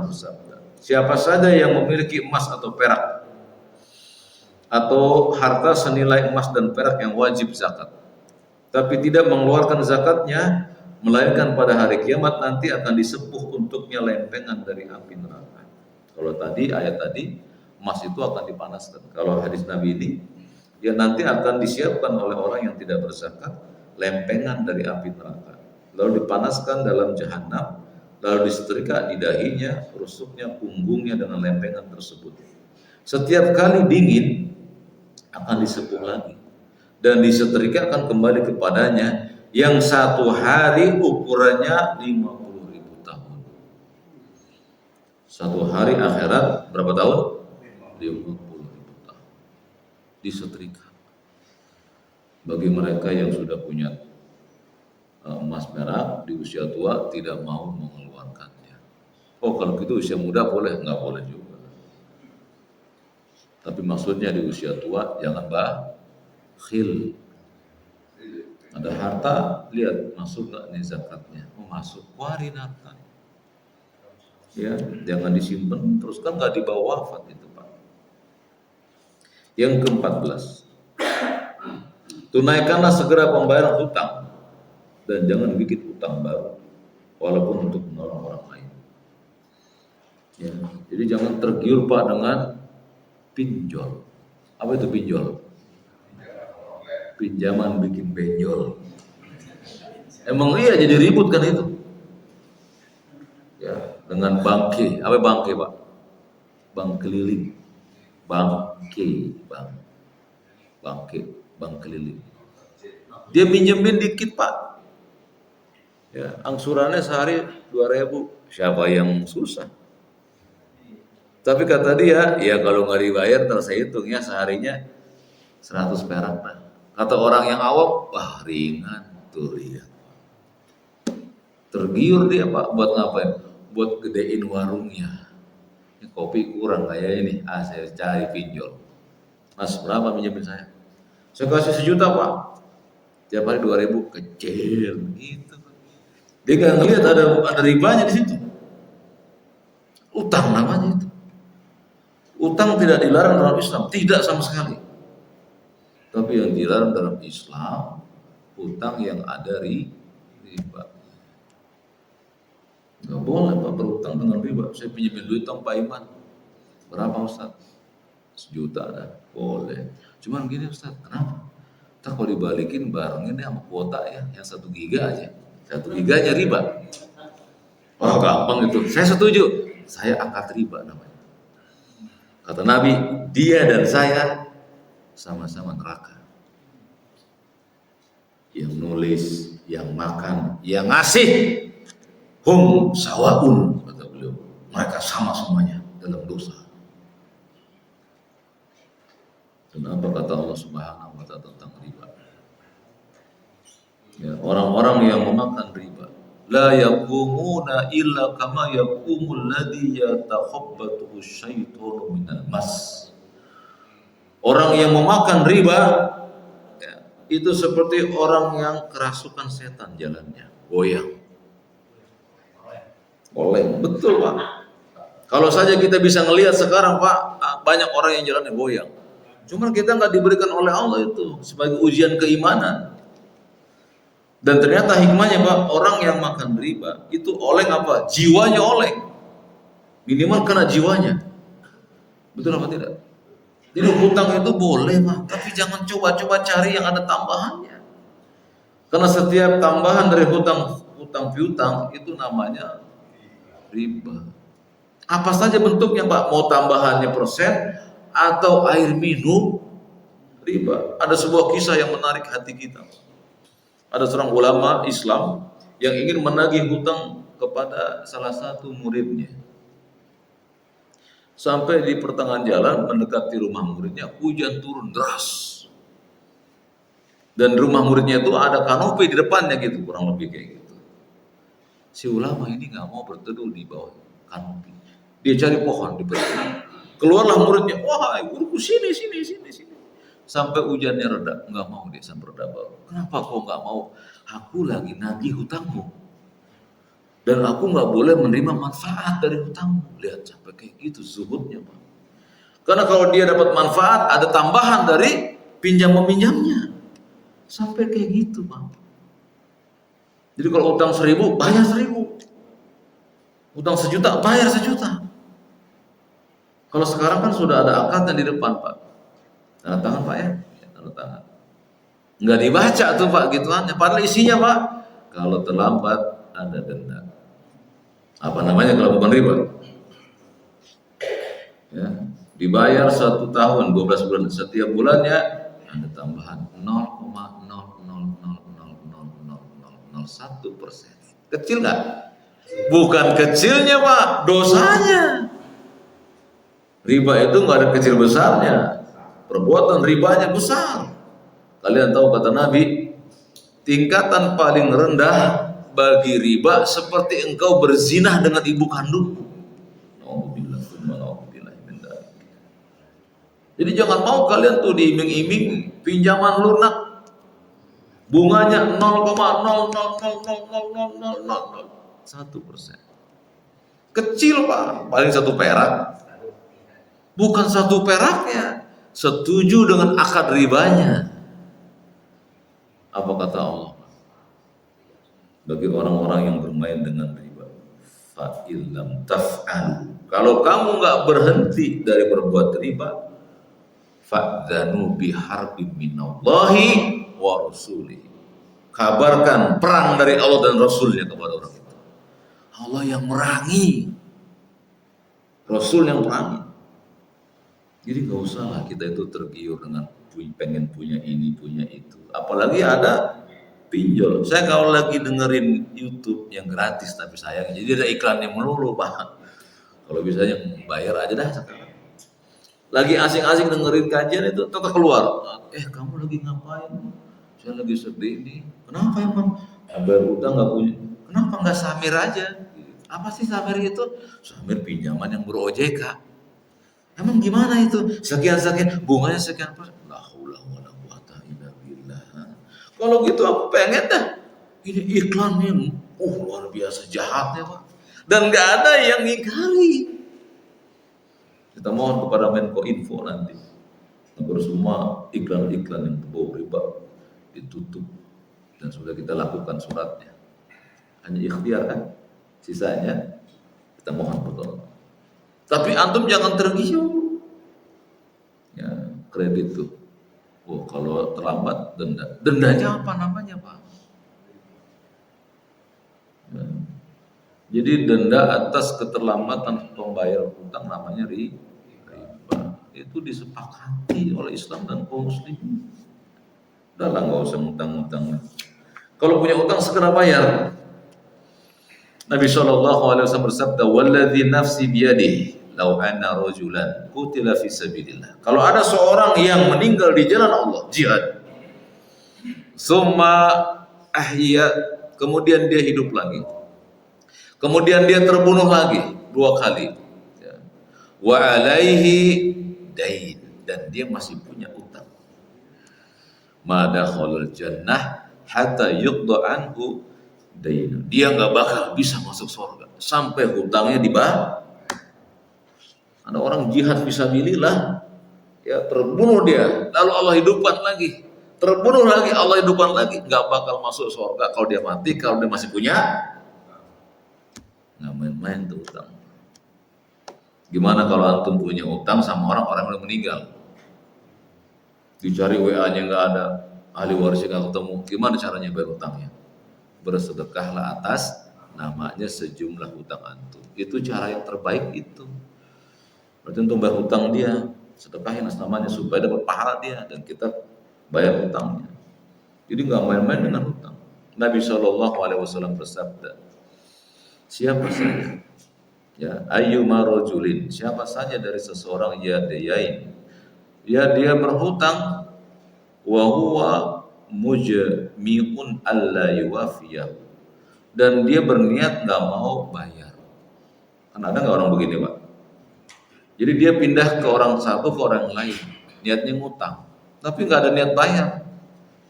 [SPEAKER 1] bersabda, siapa saja yang memiliki emas atau perak atau harta senilai emas dan perak yang wajib zakat, tapi tidak mengeluarkan zakatnya, melainkan pada hari kiamat nanti akan disepuh untuknya lempengan dari api neraka. Kalau tadi ayat tadi emas itu akan dipanaskan. Kalau hadis Nabi ini, ya nanti akan disiapkan oleh orang yang tidak berzakat lempengan dari api neraka. lalu dipanaskan dalam jahanam, lalu disetrika di dahinya, rusuknya, punggungnya dengan lempengan tersebut. Setiap kali dingin akan disepuh lagi dan disetrika akan kembali kepadanya yang satu hari ukurannya 50.000 tahun. Satu hari akhirat berapa tahun? 50.000 tahun. Disetrika. Bagi mereka yang sudah punya emas merah di usia tua tidak mau mengeluarkannya. Oh, kalau gitu usia muda boleh? Nggak boleh juga. Tapi maksudnya di usia tua jangan bakhil. Ada harta, lihat masuk nggak nih zakatnya? Oh, masuk, keluarin harta. Ya, jangan disimpan terus, kan nggak dibawa wafat itu, Pak. Yang ke-14, tunaikanlah segera pembayaran hutang dan jangan bikin hutang baru walaupun untuk menolong orang lain. Ya, jadi jangan tergiur, Pak, dengan pinjol. Apa itu pinjol? Pinjaman bikin benjol. Emang iya jadi ribut kan itu. Ya, dengan bangke. Apa bangke, Pak? Bank keliling. Bangke, bank keliling. Dia minjemin dikit, Pak. Ya, angsurannya sehari 2.000. Siapa yang susah? Tapi kata dia, ya kalau nggak dibayar terus saya hitung ya seharinya 100 perak. Nah, kata orang yang awam, wah ringan tuh lihat. Tergiur dia, Pak, buat ngapain? Buat gedein warungnya. Ini kopi kurang kayaknya nih, saya cari pinjol. Mas, berapa minjemin saya? Saya kasih 1 juta, Pak. Tiap hari 2.000, kecil gitu. Dia nggak ngelihat ada ribanya di situ. Utang namanya itu. Utang tidak dilarang dalam Islam, tidak sama sekali. Tapi yang dilarang dalam Islam, utang yang ada riba. Gak boleh, Pak, berutang dengan riba. Saya pinjemin duit Pak Iman. Berapa, Ustaz? 1 juta dah, boleh. Cuman gini, Ustaz, kenapa? Ntar kalau dibalikin barengin sama kuota ya, yang 1 giga aja. 1 giganya riba. Wah, gampang itu. Saya setuju. Saya akad riba namanya. Kata Nabi, dia dan saya sama-sama neraka. Yang nulis, yang makan, yang ngasih, hum sawaun, kata beliau. Mereka sama semuanya dalam dosa. Dan apa kata Allah Subhanahu wa ta'ala tentang riba? Ya, orang-orang yang memakan riba, la yaqumuna illa kama yaqumul ladzi yatakhabbathu syaitanu minal mas. Orang yang memakan riba ya, itu seperti orang yang kerasukan setan jalannya, goyang. Oleng, betul, Pak. Kalau saja kita bisa ngelihat sekarang, Pak, banyak orang yang jalannya goyang. Cuma kita nggak diberikan oleh Allah itu sebagai ujian keimanan. Dan ternyata hikmahnya, Pak, orang yang makan riba itu oleng apa? Jiwanya oleng. Minimal kena jiwanya. Betul apa tidak? Jadi hutang itu boleh, Pak, tapi jangan coba-coba cari yang ada tambahannya. Karena setiap tambahan dari hutang piutang itu namanya riba. Apa saja bentuknya, Pak? Mau tambahannya persen atau air minum, riba. Ada sebuah kisah yang menarik hati kita. Ada seorang ulama Islam yang ingin menagih hutang kepada salah satu muridnya. Sampai di pertengahan jalan mendekati rumah muridnya, hujan turun deras. Dan rumah muridnya itu ada kanopi di depannya gitu, kurang lebih kayak gitu. Si ulama ini nggak mau berteduh di bawah kanopi. Dia cari pohon di bawah. Keluarlah muridnya, wah guruku sini. Sampai hujannya reda, nggak mau dia sampai reda bawah. Kenapa kau nggak mau? Aku lagi nagih hutangmu. Dan aku nggak boleh menerima manfaat dari hutangmu. Lihat sampai kayak gitu zuhudnya, Pak. Karena kalau dia dapat manfaat, ada tambahan dari pinjam meminjamnya. Sampai kayak gitu, Pak. Jadi kalau utang 1.000, bayar 1.000. Utang 1 juta, bayar 1 juta. Kalau sekarang kan sudah ada akadnya di depan, Pak. Tanda tangan, Pak, ya. Tanda tangan. Nggak dibaca tuh, Pak, gituannya. Padahal isinya, Pak, Kalau terlambat ada denda. Apa namanya kalau bukan riba? Ya, dibayar 1 tahun 12 bulan, setiap bulannya ada tambahan 0,00000001%. Kecil nggak? Bukan kecilnya Pak, dosanya. Riba itu nggak ada kecil besarnya, perbuatan ribanya besar. Kalian tahu kata Nabi, tingkatan paling rendah bagi riba seperti engkau berzinah dengan ibu kandungmu. Jadi jangan mau kalian tuh diiming-iming pinjaman lunak, bunganya 0,0000001%. Kecil Pak, paling 1 perak. Bukan 1 peraknya, setuju dengan akad ribanya. Apa kata Allah? Bagi orang-orang yang bermain dengan riba, fa illam taf'alu, kalau kamu nggak berhenti dari berbuat riba, fa'dzanu biharbin minallahi wa rasulih, kabarkan perang dari Allah dan Rasulnya kepada orang itu. Allah yang merangi, Rasul yang merangi. Jadi nggak usah lah kita itu tergiur dengan pengen punya ini punya itu, apalagi ada pinjol. Saya kalau lagi dengerin YouTube yang gratis, tapi sayang jadi ada iklannya melulu Pak. Kalau bisanya bayar aja dah sekarang. Lagi asing-asing dengerin kajian itu tetap keluar. Kamu lagi ngapain? Saya lagi sedih nih. Kenapa emang? Bayar utang nggak punya. Kenapa nggak samir aja? Apa sih samir itu? Samir pinjaman yang ber-OJK. Emang gimana itu? Sekian-sekian, bunganya sekian persen. La haula wala quwata illa billah. Kalau gitu aku pengen dah. Ini iklannya luar biasa jahatnya Pak. Dan nggak ada yang ngingkari. Kita mohon kepada Menko Info nanti agar semua iklan-iklan yang berbau riba ditutup, dan sudah kita lakukan suratnya. Hanya ikhtiar kan, sisanya kita mohon pertolongan. Tapi antum jangan tergiur. Ya, kredit tuh. Kalau terlambat denda. Dendanya apa namanya Pak? Ya. Jadi denda atas keterlambatan pembayar utang namanya riba. Itu disepakati oleh Islam dan kaum muslimin. Udah lah, nggak usah ngutang-ngutang. Kalau punya utang segera bayar. Nabi SAW bersabda, "Walladzi nafsi biyadihi, law anna rajulan qutila fi sabilillah." Kalau ada seorang yang meninggal di jalan Allah, jihad, summa ahya, kemudian dia hidup lagi, kemudian dia terbunuh lagi 2 kali, wa alaihi dain, dan dia masih punya utang, madakhalul jannah hatta yuqda anhu dain, dia nggak bakal bisa masuk surga sampai hutangnya dibayar. Ada orang jihad fisabilillah, ya terbunuh dia, lalu Allah hidupkan lagi, terbunuh lagi, Allah hidupkan lagi, nggak bakal masuk surga kalau dia mati, kalau dia masih punya. Nggak main-main tuh utang. Gimana kalau antum punya utang sama orang-orang yang meninggal? Dicari WA-nya nggak ada, ahli warisnya nggak ketemu. Gimana caranya bayar utangnya? Bersedekahlah atas namanya sejumlah utang antum. Itu cara yang terbaik itu. Berarti untuk bayar utang dia, sedekahin atas namanya supaya dapat pahala dia dan kita bayar utangnya. Jadi nggak main-main dengan utang. Nabi SAW bersabda, siapa saja, ya, ayyuma rajulin, siapa saja dari seseorang ya dia berhutang, wa huwa mujmi'un alla yuwafiyahu, dan dia berniat nggak mau bayar. Kan ada nggak orang begini Pak? Jadi dia pindah ke orang satu ke orang lain, niatnya ngutang, tapi nggak ada niat bayar,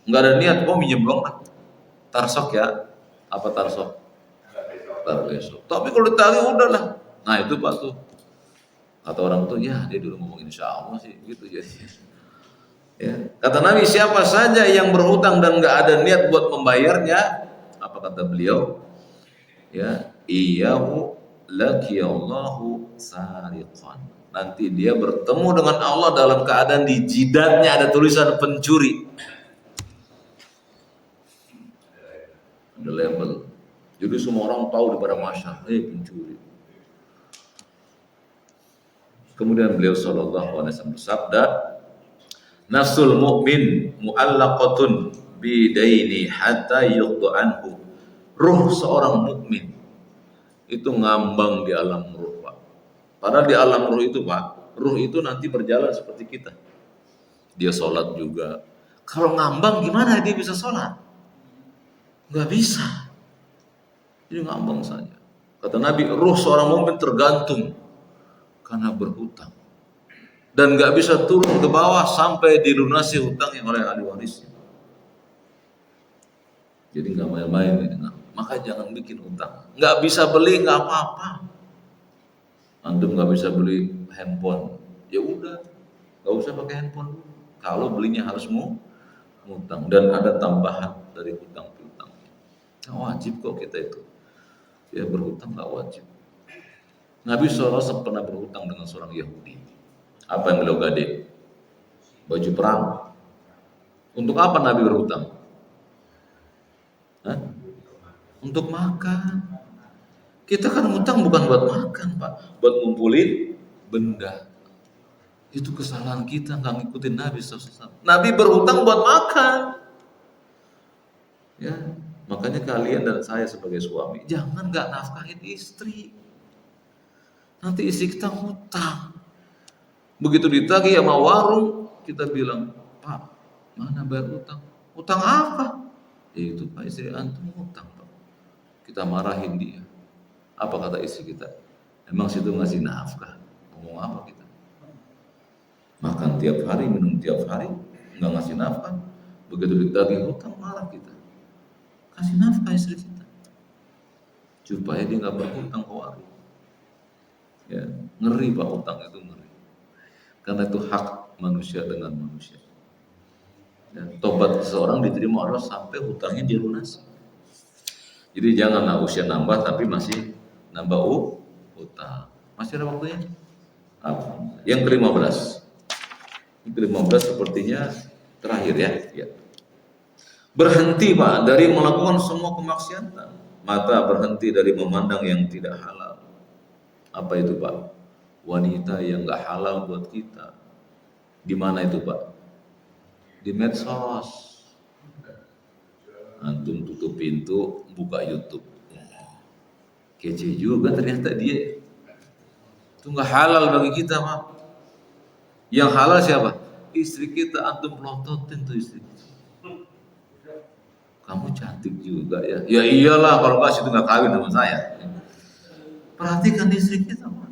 [SPEAKER 1] nggak ada niat minjem dong lah, tarsok ya, apa tarsok? Besok. Tapi kalau ditagih udahlah. Nah itu Pak tuh, kata orang tuh, ya dia dulu ngomong insya Allah sih gitu jadi. Ya. Kata Nabi, siapa saja yang berhutang dan nggak ada niat buat membayarnya, apa kata beliau? Ya, iyahu laqiyallahu sariqan. Nanti dia bertemu dengan Allah dalam keadaan di jidatnya ada tulisan pencuri. Ada level. Jadi semua orang tahu di pada masyarakat, pencuri. Kemudian beliau sallallahu alaihi wasallam bersabda, "Nafsul mu'min mu'allaqatun bidaini hatta yuqda anhu." Ruh seorang mukmin itu ngambang di alam ruh, Pak. Padahal di alam ruh itu, Pak, ruh itu nanti berjalan seperti kita. Dia sholat juga. Kalau ngambang gimana dia bisa sholat? Nggak bisa. Jadi ngambang saja. Kata Nabi, ruh seorang mukmin tergantung karena berhutang. Dan nggak bisa turun ke bawah sampai dilunasi hutangnya oleh ahli warisnya. Jadi nggak main-main ini. Maka jangan bikin utang. Nggak bisa beli nggak apa-apa. Antum nggak bisa beli handphone, ya udah, nggak usah pakai handphone. Kalau belinya harus ngutang dan ada tambahan dari hutang piutang. Nggak wajib kok kita itu. Ya berhutang nggak wajib. Nabi SAW pernah berhutang dengan seorang Yahudi. Apa yang beliau gade? Baju perang. Untuk apa Nabi berhutang? Hah? Untuk makan. Kita kan hutang bukan buat makan, Pak, buat ngumpulin benda. Itu kesalahan kita nggak ngikutin Nabi SAW. Nabi berhutang buat makan. Ya, makanya kalian dan saya sebagai suami jangan nggak nafkahin istri. Nanti istri kita hutang. Begitu ditagih sama warung, kita bilang, Pak, mana bayar hutang? Hutang apa? Ya itu Pak, istri antum hutang, Pak. Kita marahin dia. Apa kata istri kita? Emang situ ngasih nafkah? Ngomong apa kita? Makan tiap hari, minum tiap hari, nggak ngasih nafkah. Begitu ditagih hutang, marah kita. Kasih nafkah istri kita. Supaya dia nggak berhutang ke warung. Ya, ngeri Pak, hutang itu ngeri. Karena itu hak manusia dengan manusia. Dan tobat seseorang diterima Allah sampai hutangnya dilunasi. Jadi janganlah usia nambah tapi masih nambah utang. Masih ada waktunya? Apa? Yang ke-15. Yang ke-15 sepertinya terakhir ya. Berhenti Pak dari melakukan semua kemaksiatan. Mata berhenti dari memandang yang tidak halal. Apa itu Pak? Wanita yang gak halal buat kita. Di mana itu Pak? Di medsos. Antum tutup pintu, buka YouTube. Kece juga ternyata dia. Itu gak halal bagi kita Pak. Yang halal siapa? Istri kita, antum pelototin tuh istri kita. Kamu cantik juga ya. Ya iyalah kalau kasih itu gak kawin sama saya. Perhatikan istri kita Pak.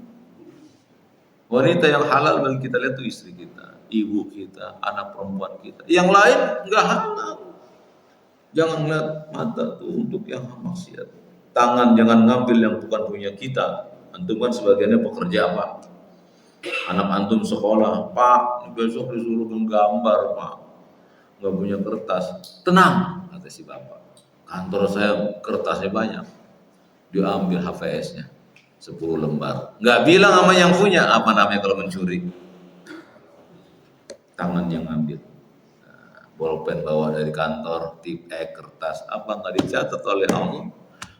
[SPEAKER 1] Wanita yang halal bagi kita lihat itu istri kita, ibu kita, anak perempuan kita. Yang lain enggak halal. Jangan lihat mata tuh untuk yang maksiat. Tangan jangan ngambil yang bukan punya kita. Antum kan sebagiannya pekerja Pak. Anak antum sekolah, Pak, besok disuruh menggambar Pak. Enggak punya kertas. Tenang, kata si bapak. Kantor saya kertasnya banyak. Diambil HVS-nya. 10 lembar. Nggak bilang sama yang punya, apa namanya kalau mencuri? Tangan yang ngambil. Nah, bolpen bawa dari kantor, tip kertas, apa nggak dicatat oleh Allah?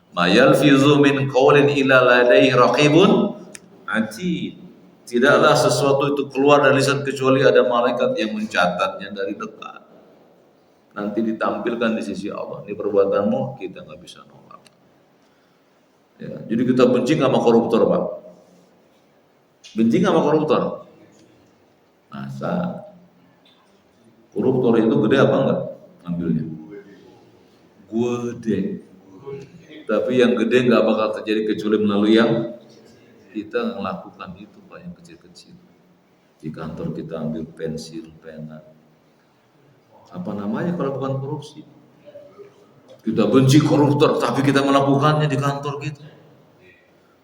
[SPEAKER 1] Ma yalfizu min qawlin illa ladaihi raqibun atid. Tidaklah sesuatu itu keluar dari lisan kecuali ada malaikat yang mencatatnya dari dekat. Nanti ditampilkan di sisi Allah. Ini perbuatanmu, kita nggak bisa nolak. Ya, jadi kita benci sama koruptor Pak. Benci sama koruptor. Masa koruptor itu gede apa enggak ambilnya? Gede. Tapi yang gede enggak bakal terjadi kecuali melalui yang kita melakukan itu Pak, yang kecil-kecil. Di kantor kita ambil pensil, pena. Apa namanya kalau bukan korupsi? Kita benci koruptor, tapi kita melakukannya di kantor kita.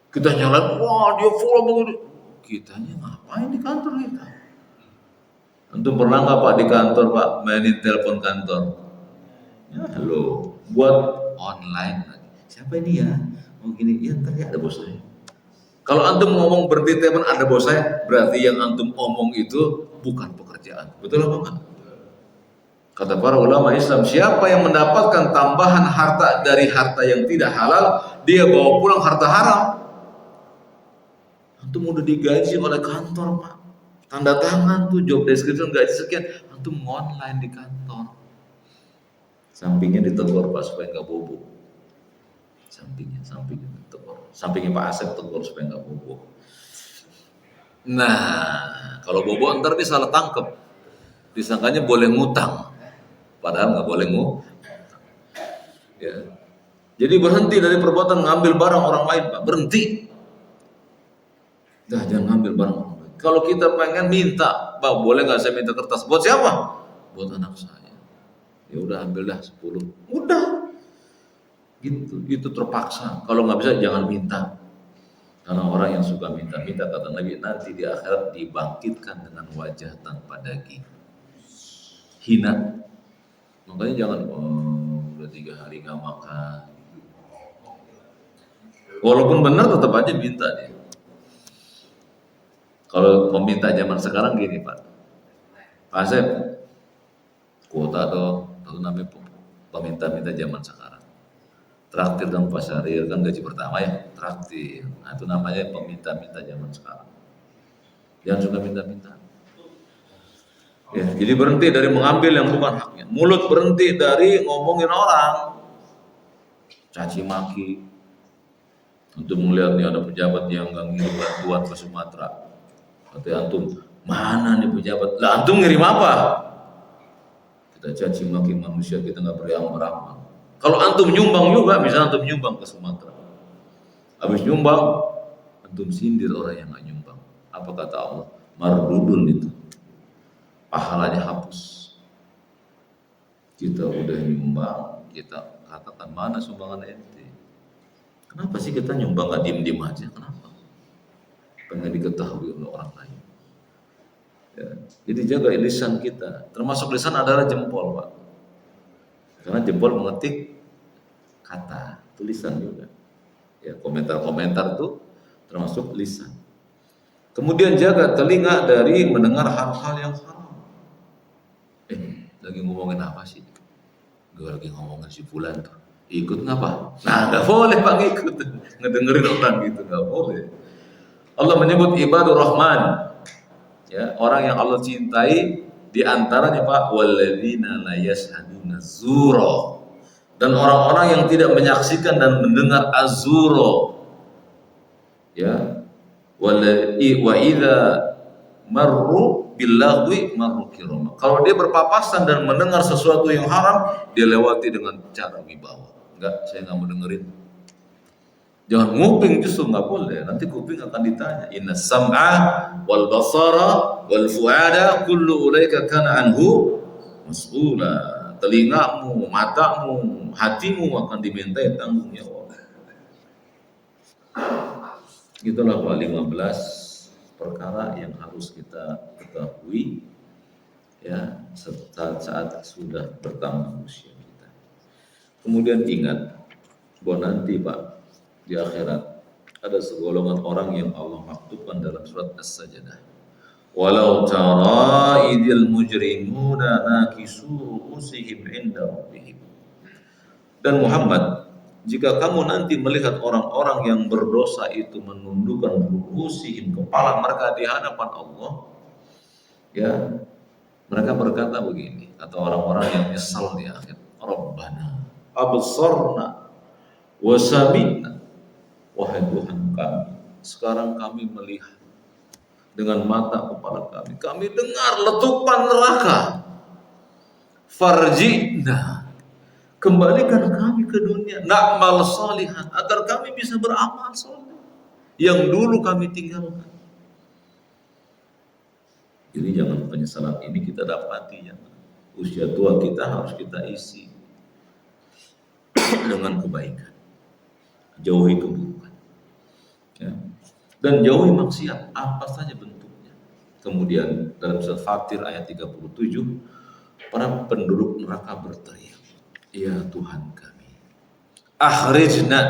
[SPEAKER 1] Kita nyalain, wah dia follow begitu. Kitanya ngapain di kantor kita? Antum pernah nggak Pak di kantor Pak mainin telepon kantor? Ya halo, buat online lagi. Siapa ini ya? Oh gini, ya ntar ya ada bos saya. Kalau antum ngomong berhenti telepon ada bos saya, berarti yang antum omong itu bukan pekerjaan. Betul apa enggak? Kata para ulama Islam, siapa yang mendapatkan tambahan harta dari harta yang tidak halal, dia bawa pulang harta haram. Antum udah digaji oleh kantor, Pak. Tanda tangan tuh job description gaji sekian, antum online di kantor. Sampingnya ditegur Pak supaya nggak bobo. Sampingnya ditegur. Sampingnya Pak Asep tegur supaya nggak bobo. Nah, kalau bobo ntar dia salah tangkep. Disangkanya boleh ngutang. Padahal nggak boleh ya. Jadi berhenti dari perbuatan ngambil barang orang lain, Pak. Berhenti. Dah, jangan ngambil barang orang lain. Kalau kita pengen minta, Pak, boleh nggak saya minta kertas? Buat siapa? Buat anak saya. Ya udah, ambil dah 10. Udah. Gitu terpaksa. Kalau nggak bisa jangan minta. Karena orang yang suka minta-minta, kata Nabi, nanti di akhirat dibangkitkan dengan wajah tanpa daging. Hina. Makanya jangan, udah 3 hari nggak makan. Walaupun benar tetap aja minta dia. Kalau meminta zaman sekarang gini, Pak. Pak Asep, kuota dong, itu namanya peminta-minta zaman sekarang. Traktir dong Pak Syahrir, kan gaji pertama ya, traktir. Nah itu namanya peminta-minta zaman sekarang. Jangan suka minta-minta. Ya, jadi berhenti dari mengambil yang bukan haknya. Mulut berhenti dari ngomongin orang, caci maki. Untuk melihat nih ada pejabat yang nggak ngirim bantuan ke Sumatera. Kata antum, mana nih pejabat? Lah antum ngirim apa? Kita caci maki manusia, kita nggak beramal. Kalau antum nyumbang juga, misalnya antum nyumbang ke Sumatera. Habis nyumbang, antum sindir orang yang nggak nyumbang. Apa kata Allah? Mardudun itu. Pahalanya hapus. Kita udah nyumbang, kita katakan mana sumbangan ente? Kenapa sih kita nyumbang nggak diem-diem aja? Kenapa? Pengen diketahui oleh orang lain. Ya. Jadi jaga lisan kita. Termasuk lisan adalah jempol, Pak. Karena jempol mengetik kata, tulisan juga. Ya, komentar-komentar itu termasuk lisan. Kemudian jaga telinga dari mendengar hal-hal yang haram. Lagi ngomongin apa sih? Gue lagi ngomongin si fulan tuh. Ikut ngapa? Nah, nggak boleh Pak ikut. Ngedengerin orang gitu nggak boleh. Allah menyebut ibadur rahman, ya, orang yang Allah cintai di antaranya Pak, walladzina la yashhaduna zura, dan orang-orang yang tidak menyaksikan dan mendengar azuro, ya, wa idza marru billahwi marru kirama. Kalau dia berpapasan dan mendengar sesuatu yang haram, dia lewati dengan cara wibawa. Enggak, saya nggak mau dengerin. Jangan nguping, justru nggak boleh. Nanti kuping akan ditanya. Inna sam'a wal basara wal fuada kullu ulaika kana anhu mas'ula. Telingamu, matamu, hatimu akan dimintai tanggung jawab. Itulah Pak 15 perkara yang harus kita ketahui, ya, saat sudah bertambah usia kita. Kemudian ingat bahwa nanti Pak, di akhirat ada segolongan orang yang Allah maktubkan dalam surat As-Sajdah. Walau tara idil mujrimuna nakisu ru'usihim inda rabbihim. Dan Muhammad, jika kamu nanti melihat orang-orang yang berdosa itu menundukkan ru'usihim, kepala mereka di hadapan Allah, ya, mereka berkata begini, atau orang-orang yang nyesal di akhir, Rabbana absarna wa sami'na. Wahai Tuhan kami, sekarang kami melihat dengan mata kepala kami. Kami dengar letupan neraka. Farji'na, kembalikan kami ke dunia. Na'mal salihan, agar kami bisa beramal saleh yang dulu kami tinggalkan. Jadi jangan penyesalan ini kita dapati, ya. Usia tua kita harus kita isi dengan kebaikan. Jauhi keburukan, ya. Dan jauhi maksiat apa saja bentuknya. Kemudian dalam surat Fatir ayat 37, para penduduk neraka berteriak, ya Tuhan kami, akhrijna,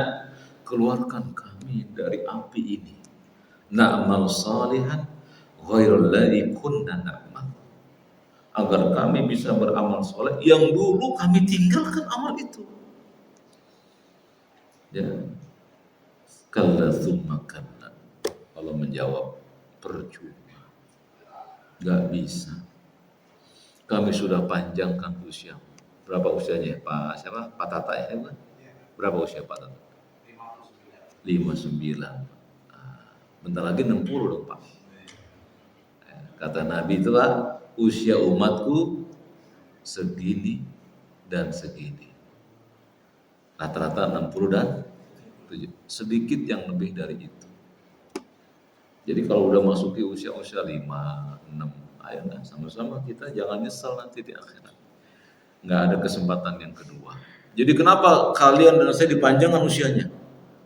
[SPEAKER 1] keluarkan kami dari api ini, na'mal salihan ghairul ladzi kunna na'mal, agar kami bisa beramal soleh yang dulu kami tinggalkan amal itu. Ya, kalla tsumma kalla. Allah menjawab, percuma, nggak bisa. Kami sudah panjangkan usia. Berapa usianya Pak siapa? Pak Tata ya? Berapa usia Pak Tata? 59. Bentar lagi 60 dong Pak. Kata Nabi itu Pak, usia umatku segini dan segini. Rata-rata 60 dan 7. Sedikit yang lebih dari itu. Jadi kalau udah masuki usia-usia 5, 6, ayo nah, sama-sama kita jangan nyesal nanti di akhirat. Nggak ada kesempatan yang kedua. Jadi kenapa kalian dan saya dipanjangkan usianya?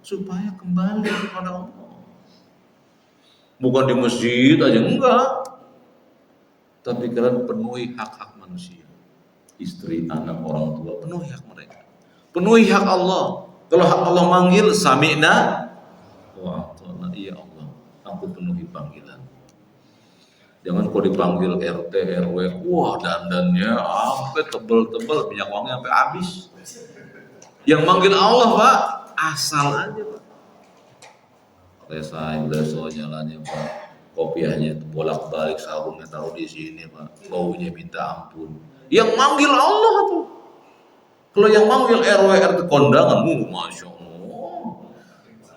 [SPEAKER 1] Supaya kembali kepada Allah. Bukan di masjid aja, enggak. Tapi kalian penuhi hak-hak manusia. Istri, anak, orang tua, penuhi hak mereka. Penuhi hak Allah. Kalau hak Allah manggil, sami'na wa ata'na, iya Allah, aku penuhi panggilan. Jangan kau dipanggil RT, RW, wah dandannya sampai tebel-tebel, minyak wangi sampai habis. Yang manggil Allah Pak, asal aja Pak. Resai, beso, jalannya Pak. Kopiahnya itu bolak-balik, sabunnya taruh di sini Pak. Baunya minta ampun. Yang manggil Allah tuh. Kalau yang manggil RW, RT kondangan, Masya Allah.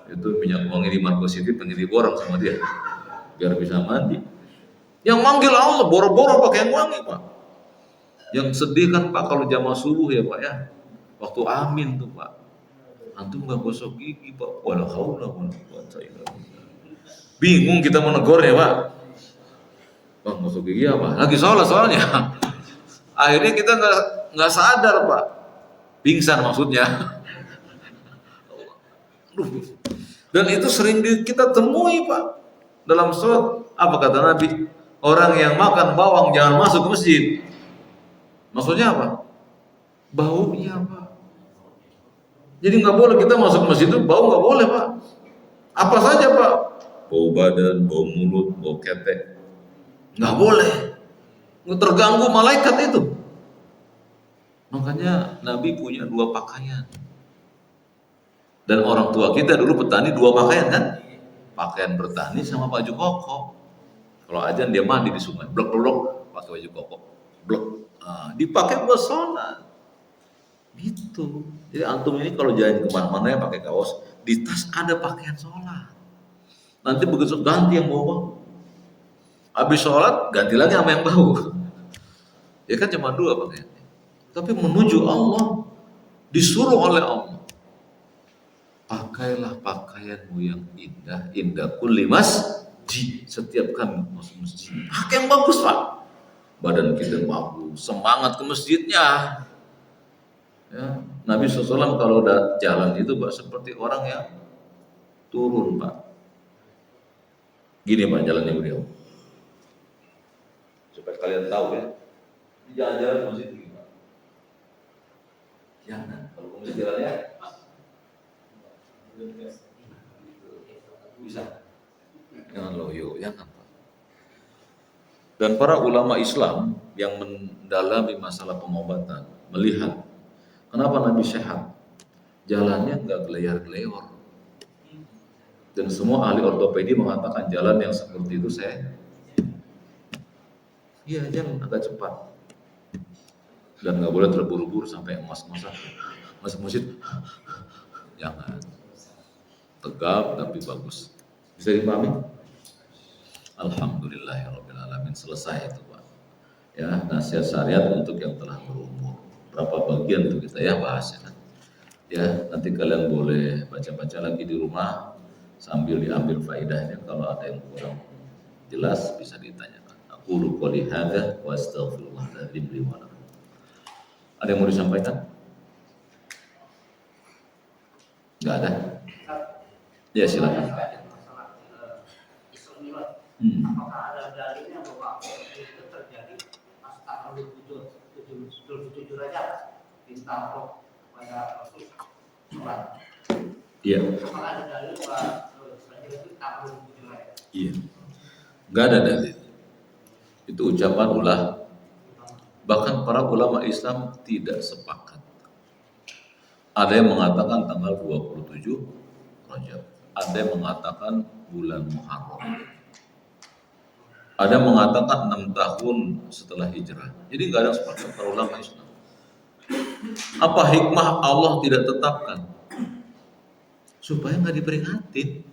[SPEAKER 1] Itu minyak wangi di Marco City pengen diborong sama dia. Biar bisa mandi. Yang manggil Allah, boro-boro pakai yang wangi Pak. Yang sedih kan Pak kalau jamaah subuh ya Pak ya. Waktu amin tuh Pak. Antum nggak gosok gigi Pak. Wala haula wala quwwata illa billah. Bingung kita mau negornya Pak. Bang gosok gigi apa? Lagi sholat soalnya. Akhirnya kita nggak sadar Pak. Pingsan maksudnya. Dan itu sering kita temui Pak. Dalam sholat apa kata Nabi? Orang yang makan bawang jangan masuk ke masjid. Maksudnya apa? Baunya Pak. Jadi nggak boleh kita masuk ke masjid itu bau nggak boleh Pak. Apa saja Pak? Bau badan, bau mulut, bau ketek. Nggak boleh. Nggak terganggu malaikat itu. Makanya Nabi punya 2 pakaian. Dan orang tua kita dulu petani 2 pakaian kan? Pakaian bertani sama baju koko. Kalau ajan dia mandi di sungai, blok-blok pakai baju koko, blok. Nah, dipakai buat sholat. Gitu. Jadi antum ini kalau jalan kemana-mana ya pakai kaos, di tas ada pakaian sholat. Nanti begitu ganti yang bau. Habis sholat ganti lagi sama yang bau. Ya kan cuma 2 pakaiannya. Tapi menuju Allah disuruh oleh Allah. Pakailah pakaianmu yang indah, indah kulli masjid. Setiap kami masuk masjid, pakai yang bagus Pak. Badan kita bagus, semangat ke masjidnya. Ya, Nabi SAW kalau udah jalan itu Pak seperti orang yang turun Pak. Gini Pak jalannya beliau. Supaya kalian tahu ya. Jalan-jalan ke masjid gini Pak. Jangan kalau ke masjid jalannya bisa. Jangan loyo, jangan Pak. Dan para ulama Islam yang mendalami masalah pengobatan melihat kenapa Nabi sehat, jalannya nggak gelear-geleor. Dan semua ahli ortopedi mengatakan jalan yang seperti itu iya jalan agak cepat. Dan nggak boleh terburu-buru sampai emas-emasan. Masuk masjid, jangan. Tegap tapi bagus. Bisa dipahami? Alhamdulillahirabbil alamin, selesai itu Pak. Ya, nasihat syariat untuk yang telah berumur. Berapa bagian tuh kita ya bahasnya kan. Ya, nanti kalian boleh baca-baca lagi di rumah sambil diambil faedahnya. Kalau ada yang kurang jelas bisa ditanyakan. Aqulu qouli hadza wa astaghfirullahal-azim li wa lakum. Ada yang mau disampaikan? Enggak ada? Ya silakan.
[SPEAKER 2] Apakah ada dalilnya bahwa itu terjadi pas tanggal 27 aja minta roh pada Rasul sholat?
[SPEAKER 1] Iya.
[SPEAKER 2] Apakah ada dalil bahwa itu tanggal 27 aja?
[SPEAKER 1] Iya. Enggak ada dalil. Itu ucapan ulah Bahkan para ulama Islam tidak sepakat. Ada yang mengatakan tanggal 27 Rajab, ada yang mengatakan bulan Muharram, ada yang mengatakan 6 tahun setelah hijrah. Jadi nggak ada yang sepakat para ulama Islam. Apa hikmah Allah tidak tetapkan? Supaya nggak diperingatin,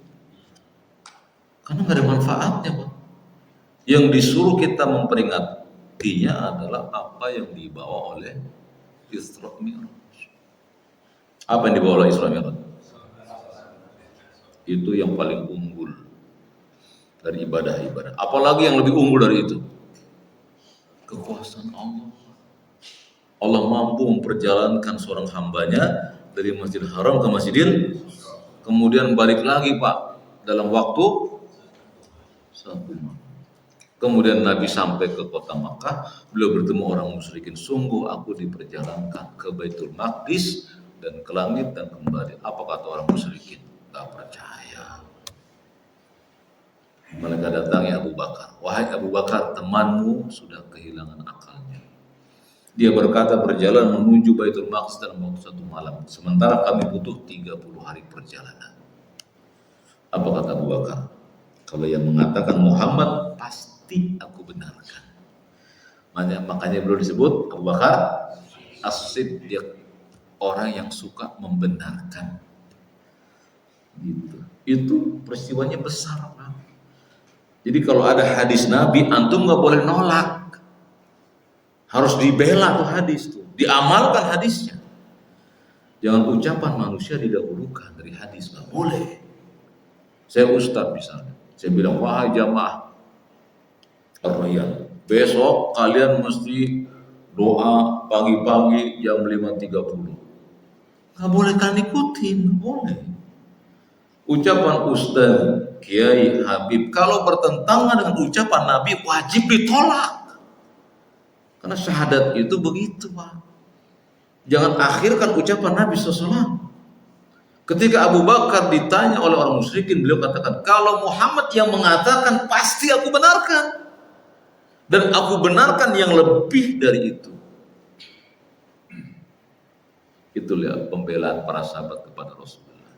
[SPEAKER 1] karena nggak ada manfaatnya, Pak. Yang disuruh kita memperingatinya adalah apa yang dibawa oleh Isra Mi'raj. Apa yang dibawa oleh Isra Mi'raj? Itu yang paling unggul dari ibadah-ibadah. Apalagi yang lebih unggul dari itu? Kekuasaan Allah. Allah mampu memperjalankan seorang hambanya dari Masjidil Haram ke Masjidil, kemudian balik lagi, Pak, dalam waktu 1 malam. Kemudian Nabi sampai ke kota Makkah, beliau bertemu orang musyrikin. Sungguh aku diperjalankan ke Baitul Maqdis dan ke langit dan kembali. Apa kata orang musyrikin? Gak percaya. Mereka datangi Abu Bakar. Wahai Abu Bakar, temanmu sudah kehilangan akalnya. Dia berkata berjalan menuju Baitul Maqdis dalam waktu 1 malam. Sementara kami butuh 30 hari perjalanan. Apa kata Abu Bakar? Kalau yang mengatakan Muhammad, pasti aku benarkan. Makanya beliau disebut Abu Bakar As-Siddiq, orang yang suka membenarkan. Gitu. Itu peristiwanya besar, Pak. Jadi kalau ada hadis Nabi, antum nggak boleh nolak. Harus dibela tuh hadis tuh, diamalkan hadisnya. Jangan ucapan manusia didahulukan dari hadis, nggak boleh. Saya ustadz misalnya, saya bilang, wahai jamaah Ar-Rayyan, besok kalian mesti doa pagi-pagi jam 5.30. Nggak boleh kalian ikutin, nggak boleh. Ucapan Ustaz Kiai Habib kalau bertentangan dengan ucapan Nabi wajib ditolak. Karena syahadat itu begitu, Pak. Jangan akhirkan ucapan Nabi SAW. Ketika Abu Bakar ditanya oleh orang musyrikin, beliau katakan, kalau Muhammad yang mengatakan pasti aku benarkan. Dan aku benarkan yang lebih dari itu. Itulah pembelaan para sahabat kepada Rasulullah.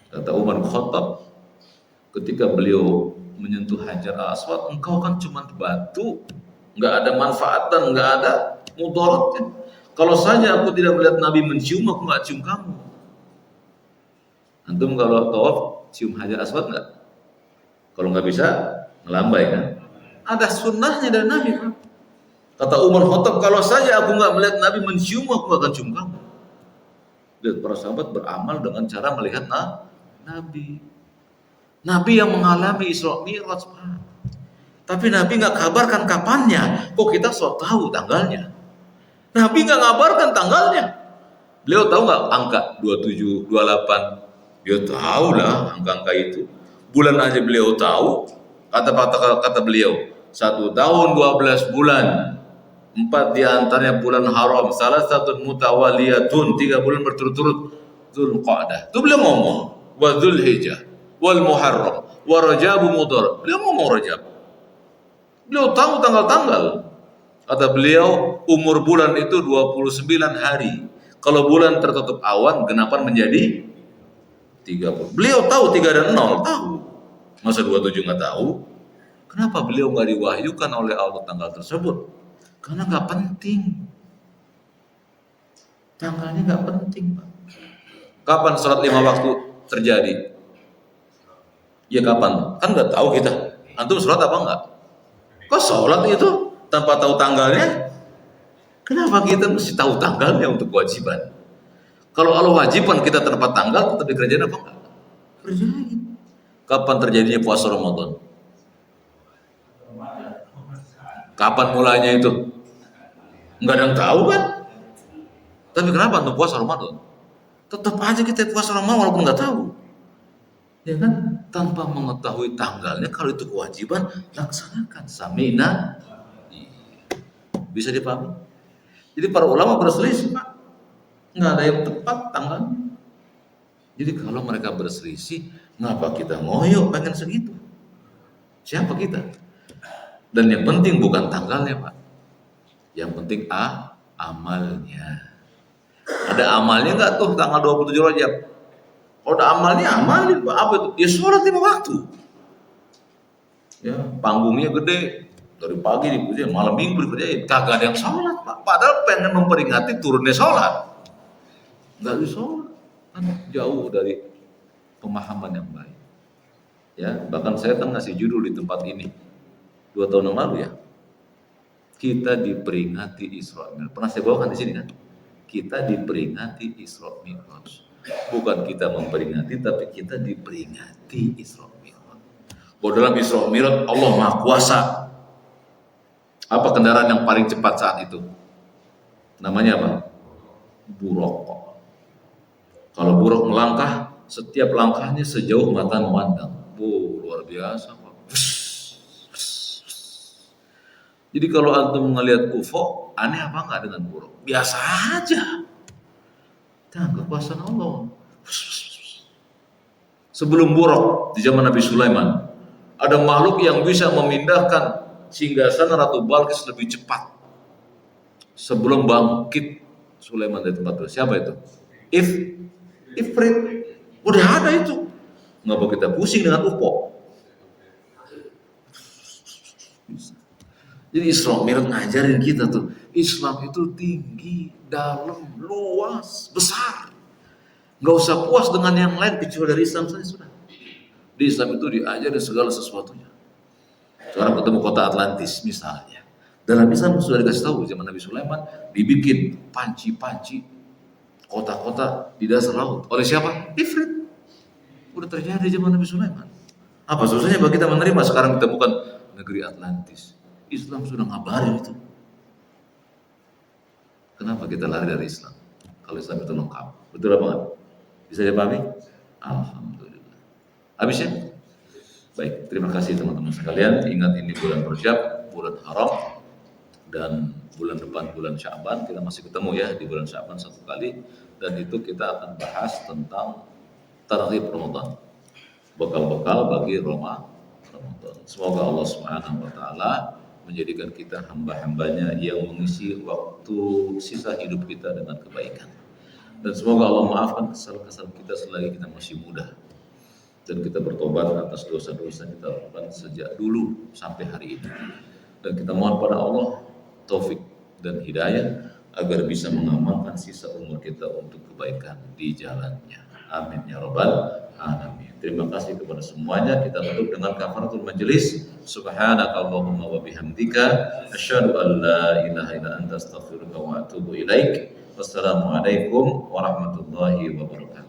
[SPEAKER 1] Kata Umar bin Khattab, ketika beliau menyentuh Hajar Al-Aswad, engkau kan cuma batu, nggak ada manfaat dan nggak ada mudaratnya. Kalau saja aku tidak melihat Nabi mencium, aku nggak cium kamu. Antum kalau tawaf cium Hajar Aswad nggak? Kalau nggak bisa, melambai kan? Ada sunnahnya dari Nabi, kan? Kata Umar Khattab, kalau saja aku nggak melihat Nabi mencium, aku nggak akan cium kamu. Dan para sahabat beramal dengan cara melihat Nabi. Nabi yang mengalami Isra Mi'raj, Pak. Tapi Nabi nggak kabarkan kapannya. Kok kita sok tahu tanggalnya? Nabi nggak ngabarkan tanggalnya. Beliau tahu nggak angka 27, 28? Dia tahu lah angka-angka itu. Bulan aja beliau tahu. Kata beliau, 1 tahun 12 bulan. 4 diantaranya bulan haram. Salah satu mutawaliyatun, 3 bulan berturut-turut. Dzulqa'dah. Itu beliau ngomong. Wa Dzulhijjah, wal Muharram, wa Rajab Mudhar. Beliau ngomong Rajab. Beliau tahu tanggal-tanggal. Kata beliau, umur bulan itu 29 hari. Kalau bulan tertutup awan, genapan menjadi 30. Beliau tahu 3 dan 0, tahu. Masa 27 nggak tahu? Kenapa beliau nggak diwahyukan oleh Allah tanggal tersebut? Karena nggak penting. Tanggalnya nggak penting, Pak. Kapan sholat 5 waktu terjadi? Ya kapan? Kan nggak tahu kita. Antum sholat apa enggak? Kok sholat itu tanpa tahu tanggalnya? Kenapa kita mesti tahu tanggalnya untuk kewajiban? Kalau Allah wajibkan kita tanpa tanggal, tetap dikerjain apa enggak? Kerjain. Kapan terjadinya puasa Ramadan? Kapan mulainya itu? Enggak ada yang tahu kan? Tapi kenapa untuk puasa Ramadan? Tetap aja kita puasa Ramadan walaupun nggak tahu. Ya kan? Tanpa mengetahui tanggalnya, kalau itu kewajiban, laksanakan. Samina. Bisa dipahami? Jadi para ulama berselisih, Pak. Nggak ada yang tepat tanggalnya. Jadi kalau mereka berselisih, ngapa kita ngoyo pengen segitu? Siapa kita? Dan yang penting bukan tanggalnya, Pak. Yang penting amalnya. Ada amalnya nggak tuh tanggal 27 Rajab? Kalau ada amalnya, amalin apa itu? Ya sholat 5 waktu. Ya, panggungnya gede, dari pagi dikerjain, malam minggu dikerjain, kagak ada yang sholat Pak. Padahal pengen memperingati turunnya sholat, nggak bisa sholat, kan jauh dari pemahaman yang baik. Ya, bahkan saya kan ngasih judul di tempat ini 2 tahun yang lalu ya, kita diperingati Isra Mi'raj. Pernah saya bawakan di sini kan? Kita diperingati Isra Mi'raj. Bukan kita memperingati, tapi kita diperingati Isra Mi'raj. Bahwa dalam Isra Mi'raj Allah Maha Kuasa. Apa kendaraan yang paling cepat saat itu? Namanya apa? Buraq. Kalau buraq melangkah, setiap langkahnya sejauh mata memandang. Luar biasa Pak. Jadi kalau antum melihat UFO, aneh apa enggak dengan buraq? Biasa aja. Dan kekuasaan Allah. Sebelum buraq di zaman Nabi Sulaiman, ada makhluk yang bisa memindahkan singgasana Ratu Balkis lebih cepat sebelum bangkit Sulaiman dari tempat itu. Siapa itu? Ifrit. Udah ada itu. Ngapa kita pusing dengan UFO? Jadi Isra Mi'raj ngajarin kita tuh, Islam itu tinggi, dalam, luas, besar. Nggak usah puas dengan yang lain kecuali dari Islam saja sudah. Di Islam itu diajarin segala sesuatunya. Sekarang ketemu kota Atlantis misalnya. Dalam Islam sudah dikasih tahu zaman Nabi Sulaiman dibikin panci-panci kota-kota di dasar laut. Oleh siapa? Ifrit. Udah terjadi zaman Nabi Sulaiman. Apa susahnya bagi kita menerima sekarang kita bukan negeri Atlantis. Islam sudah ngabarin itu. Kenapa kita lari dari Islam? Kalau Islam itu lengkap. Betul apa enggak? Bisa dipahami? Alhamdulillah. Habisnya? Baik, terima kasih teman-teman sekalian. Ingat ini bulan Rajab, bulan haram, dan bulan depan bulan Sya'ban. Kita masih ketemu ya di bulan Sya'ban 1 kali. Dan itu kita akan bahas tentang targhib Ramadan. Bekal-bekal bagi Ramadan. Semoga Allah Subhanahu wa taala menjadikan kita hamba-hambanya yang mengisi waktu sisa hidup kita dengan kebaikan. Dan semoga Allah maafkan kesalahan-kesalahan kita selagi kita masih muda. Dan kita bertobat atas dosa-dosa yang kita lakukan sejak dulu sampai hari ini. Dan kita mohon pada Allah taufik dan hidayah agar bisa mengamalkan sisa umur kita untuk kebaikan di jalannya. Amin ya rabbal alamin. Terima kasih kepada semuanya. Kita tutup dengan kafaratul majelis. Subhanakallahumma wa bihamdika asyhadu an la ilaha illa anta astaghfiruka wa atubu ilaik. Wassalamualaikum warahmatullahi wabarakatuh.